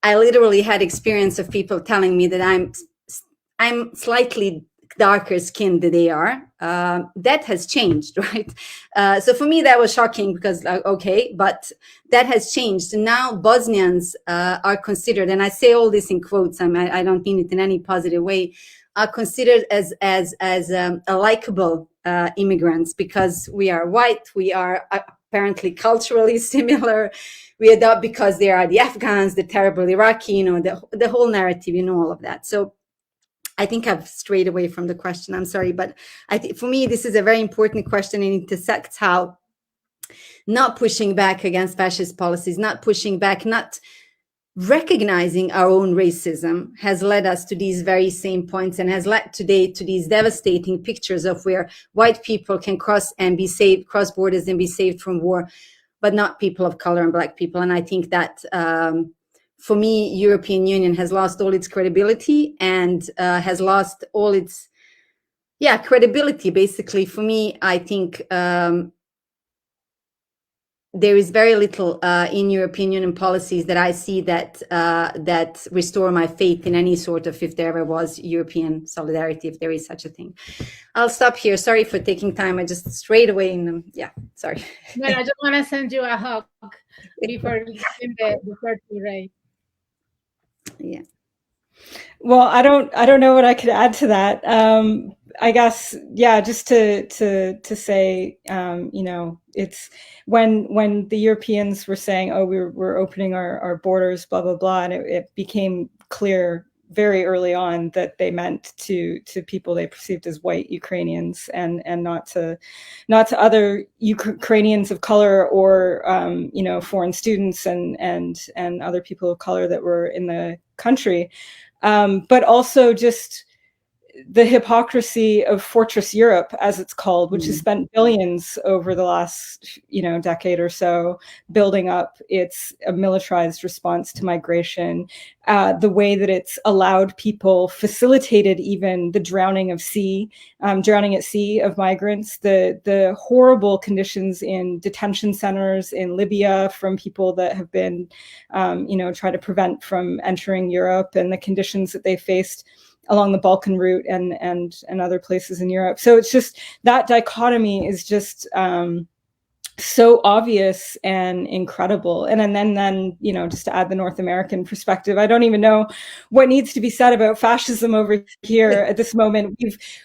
I literally had experience of people telling me that I'm slightly darker skinned than they are. That has changed, right? So for me, that was shocking because, okay, but that has changed. Now Bosnians are considered, and I say all this in quotes, I don't mean it in any positive way, are considered as a likable immigrants because we are white, we are apparently culturally similar. We adopt because they are the Afghans, the terrible Iraqi, the whole narrative, all of that. So I think I've strayed away from the question. I'm sorry, but for me, this is a very important question and intersects how not pushing back against fascist policies, not pushing back, not recognizing our own racism has led us to these very same points and has led today to these devastating pictures of where white people can cross and be saved, cross borders and be saved from war, but not people of color and Black people. And I think that for me, European Union has lost all its credibility and has lost all its, credibility. Basically, for me, I think there is very little in European Union policies that I see that restore my faith in any sort of, if there ever was European solidarity, if there is such a thing. I'll stop here. Sorry for taking time. I just strayed away in sorry. No, I just want to send you a hug before giving the third to Ray. Yeah. Well, I don't know what I could add to that. I guess, just to say, it's when the Europeans were saying, oh, we're opening our borders, blah, blah, blah. And it became clear very early on that they meant to people they perceived as white Ukrainians, and not to other Ukrainians of color, or foreign students and other people of color that were in the country, but also just the hypocrisy of Fortress Europe, as it's called, which has spent billions over the last decade or so building up its militarized response to migration, the way that it's allowed people, facilitated even the drowning at sea of migrants, the horrible conditions in detention centers in Libya from people that have been try to prevent from entering Europe, and the conditions that they faced along the Balkan route and other places in Europe. So it's just, that dichotomy is just so obvious and incredible. And then just to add the North American perspective, I don't even know what needs to be said about fascism over here at this moment.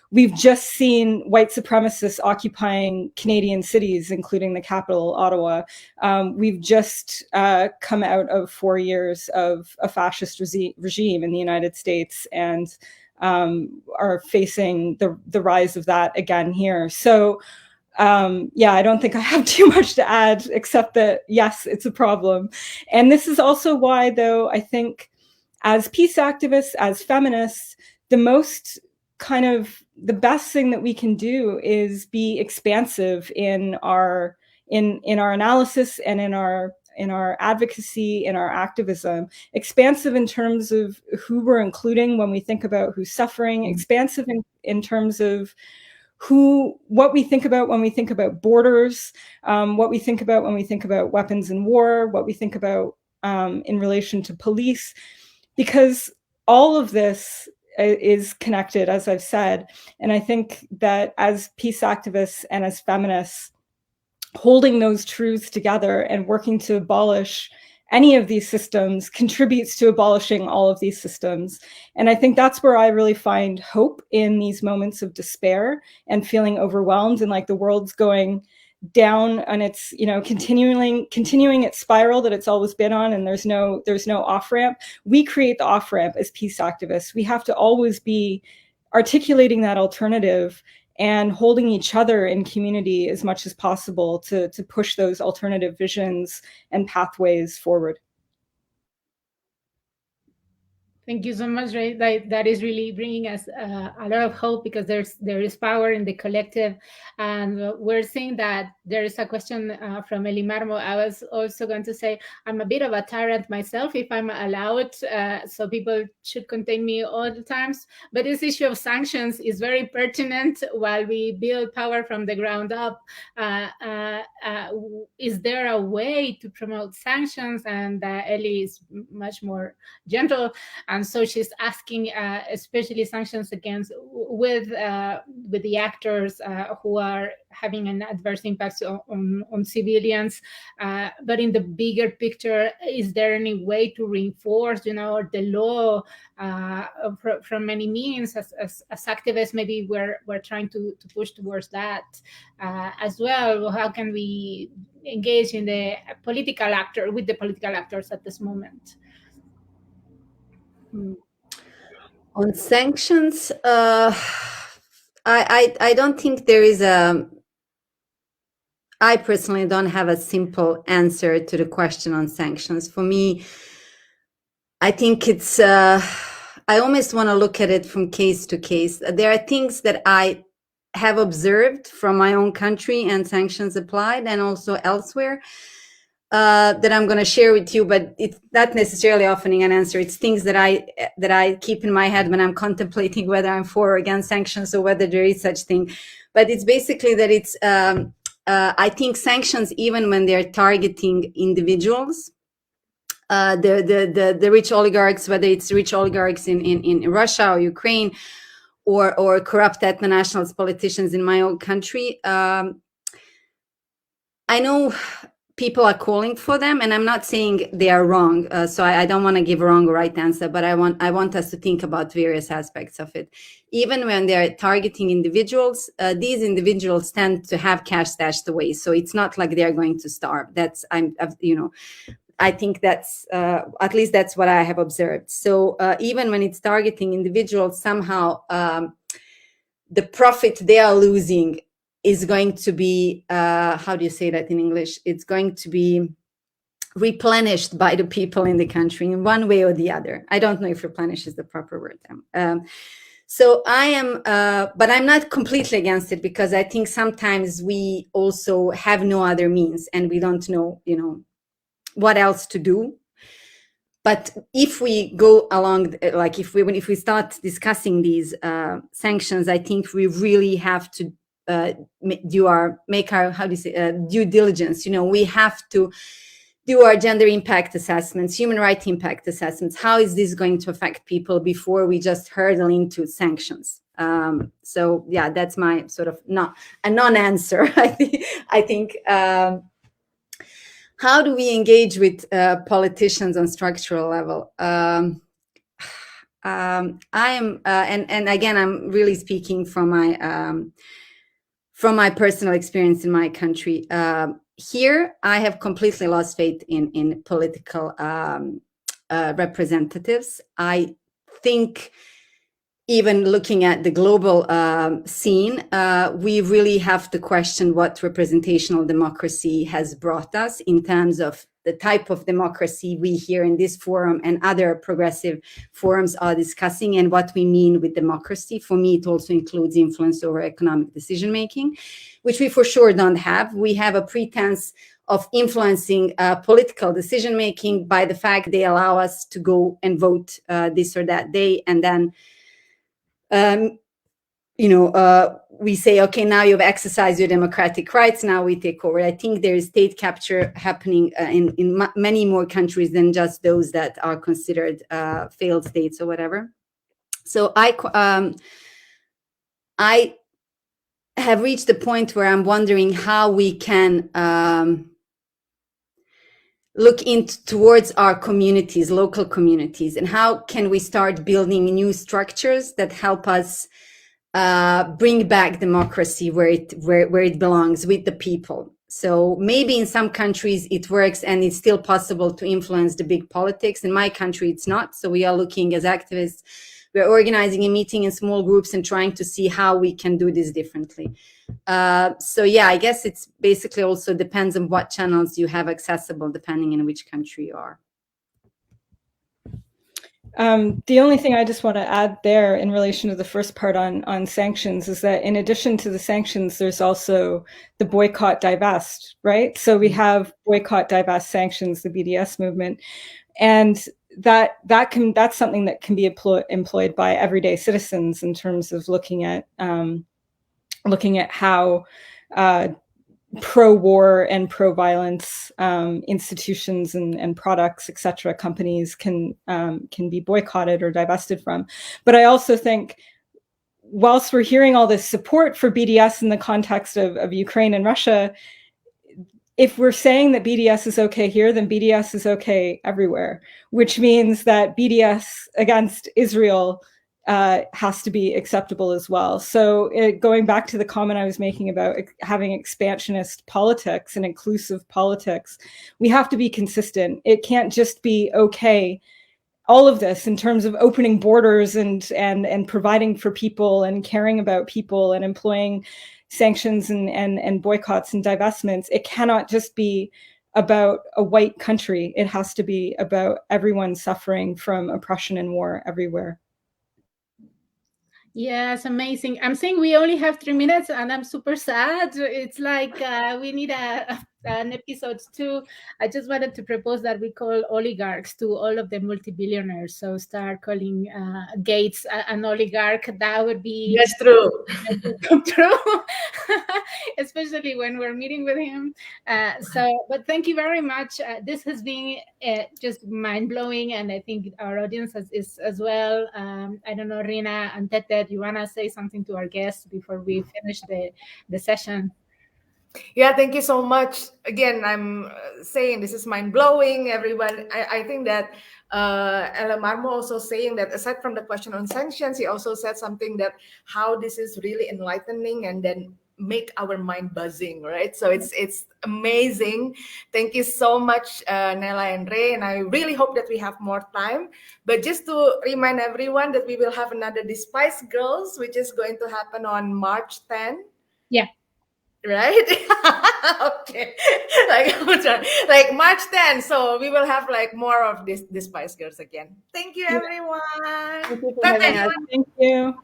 We've just seen white supremacists occupying Canadian cities, including the capital, Ottawa. We've just come out of 4 years of a fascist regime in the United States, and are facing the rise of that again here. So I don't think I have too much to add, except that, yes, it's a problem. And this is also why, though, I think as peace activists, as feminists, the best thing that we can do is be expansive in our analysis and in our advocacy, in our activism, expansive in terms of who we're including when we think about who's suffering, expansive in terms of what we think about when we think about borders, what we think about when we think about weapons in war, what we think about in relation to police, because all of this is connected, as I've said. And I think that as peace activists and as feminists, holding those truths together and working to abolish any of these systems contributes to abolishing all of these systems. And I think that's where I really find hope in these moments of despair and feeling overwhelmed, and like the world's going down and it's continuing its spiral that it's always been on, and there's no off ramp. We create the off ramp as peace activists. We have to always be articulating that alternative and holding each other in community as much as possible to push those alternative visions and pathways forward. Thank you so much, Ray. That is really bringing us a lot of hope, because there is power in the collective, and we're seeing that there is a question from Eli Marmo. I was also going to say I'm a bit of a tyrant myself, if I'm allowed, so people should contain me all the times. But this issue of sanctions is very pertinent while we build power from the ground up. Is there a way to promote sanctions? And Eli is much more gentle. And so she's asking, especially sanctions with the actors who are having an adverse impact on civilians. But in the bigger picture, is there any way to reinforce, the law from many means? As activists, maybe we're trying to push towards that as well. How can we engage with the political actors at this moment? On sanctions, I don't think there is I personally don't have a simple answer to the question on sanctions. For me, I think it's, I almost want to look at it from case to case. There are things that I have observed from my own country and sanctions applied, and also elsewhere, that I'm going to share with you, but it's not necessarily offering an answer. It's things that I keep in my head when I'm contemplating whether I'm for or against sanctions, or whether there is such thing. But it's basically that it's, I think sanctions, even when they're targeting individuals, the rich oligarchs, whether it's rich oligarchs in Russia or Ukraine, or corrupt ethno-nationalist politicians in my own country, I know people are calling for them, and I'm not saying they are wrong. So I don't want to give a wrong or right answer, but I want us to think about various aspects of it. Even when they're targeting individuals, these individuals tend to have cash stashed away, so it's not like they're going to starve. I think that's at least that's what I have observed. So even when it's targeting individuals, somehow the profit they are losing is going to be, how do you say that in English? It's going to be replenished by the people in the country in one way or the other. I don't know if replenish is the proper word. So I am, but I'm not completely against it, because I think sometimes we also have no other means and we don't know, what else to do. But if we go along, like if we start discussing these sanctions, I think we really have to make our how do you say due diligence. We have to do our gender impact assessments, human rights impact assessments. How is this going to affect people before we just hurdle into sanctions? So yeah, that's my sort of a non-answer. I think. How do we engage with politicians on structural level? I am, and again, I'm really speaking from my personal experience in my country. Here, I have completely lost faith in political representatives. I think, even looking at the global scene, we really have to question what representational democracy has brought us in terms of the type of democracy we here in this forum and other progressive forums are discussing, and what we mean with democracy. For me, it also includes influence over economic decision-making, which we for sure don't have. We have a pretense of influencing political decision-making by the fact they allow us to go and vote this or that day, and then we say, okay, now you've exercised your democratic rights, now we take over. I think there is state capture happening in many more countries than just those that are considered failed states or whatever. So I have reached the point where I'm wondering how we can look towards our communities, local communities, and how can we start building new structures that help us bring back democracy where it belongs, with the people. So maybe in some countries it works and it's still possible to influence the big politics. In my country, it's not. So we are looking as activists, we're organizing a meeting in small groups and trying to see how we can do this differently. So yeah, I guess it's basically also depends on what channels you have accessible, depending in which country you are. The only thing I just want to add there in relation to the first part on sanctions is that in addition to the sanctions, there's also the boycott, divest, right? So we have boycott, divest, sanctions, the BDS movement, and that's something that can be employed by everyday citizens in terms of looking at how pro-war and pro-violence institutions and products, etc., companies can be boycotted or divested from. But I also think, whilst we're hearing all this support for BDS in the context of Ukraine and Russia, if we're saying that BDS is okay here, then BDS is okay everywhere, which means that BDS against Israel has to be acceptable as well. So going back to the comment I was making about having expansionist politics and inclusive politics, we have to be consistent. It can't just be okay, all of this in terms of opening borders and providing for people and caring about people and employing sanctions and boycotts and divestments. It cannot just be about a white country. It has to be about everyone suffering from oppression and war everywhere. Yes, amazing. I'm saying we only have 3 minutes and I'm super sad. It's like we need an episode 2. I just wanted to propose that we call oligarchs to all of the multi-billionaires. So start calling Gates an oligarch. That would be... That's true. True. Especially when we're meeting with him. But thank you very much. This has been just mind-blowing, and I think our audience is as well. I don't know, Rina and Tete, do you want to say something to our guests before we finish the session? Yeah, thank you so much. Again, I'm saying this is mind-blowing, everyone. I think that Ella Marmo also saying that aside from the question on sanctions, he also said something that how this is really enlightening, and then make our mind buzzing, right? So it's amazing. Thank you so much, Nela and Ray, and I really hope that we have more time. But just to remind everyone that we will have another The Spice Girls, which is going to happen on March 10. Yeah. Right? Okay. Like March 10. So we will have like more of this Spice Girls again. Thank you, everyone. Thank you for having us. Thank you.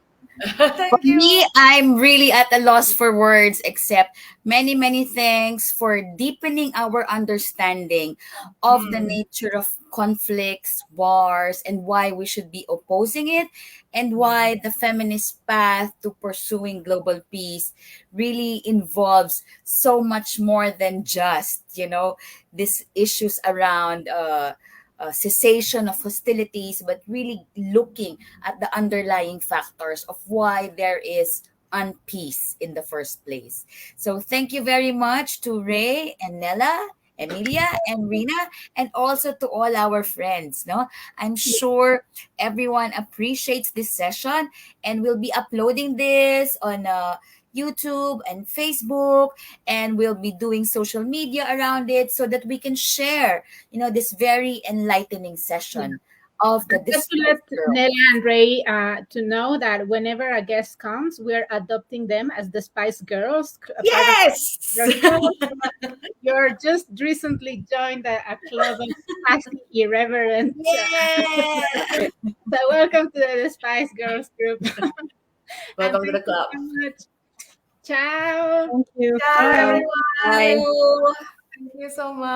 Thank For you. me, I'm really at a loss for words, except many, many thanks for deepening our understanding of the nature of conflicts, wars, and why we should be opposing it, and why the feminist path to pursuing global peace really involves so much more than just, these issues around cessation of hostilities, but really looking at the underlying factors of why there is unpeace in the first place. So thank you very much to Ray and Nela, Emilia and Rina, and also to all our friends. No, I'm sure everyone appreciates this session, and we'll be uploading this on YouTube and Facebook, and we'll be doing social media around it so that we can share, this very enlightening session of the Just to let Nela and Ray to know that whenever a guest comes, we're adopting them as the Spice Girls. Yes! You're just recently joined a club of classy, irreverent. Yeah! So welcome to the Spice Girls group. Welcome to the club. Thank you so much. Ciao. Thank you. Ciao, Bye. everyone. Bye. Thank you so much.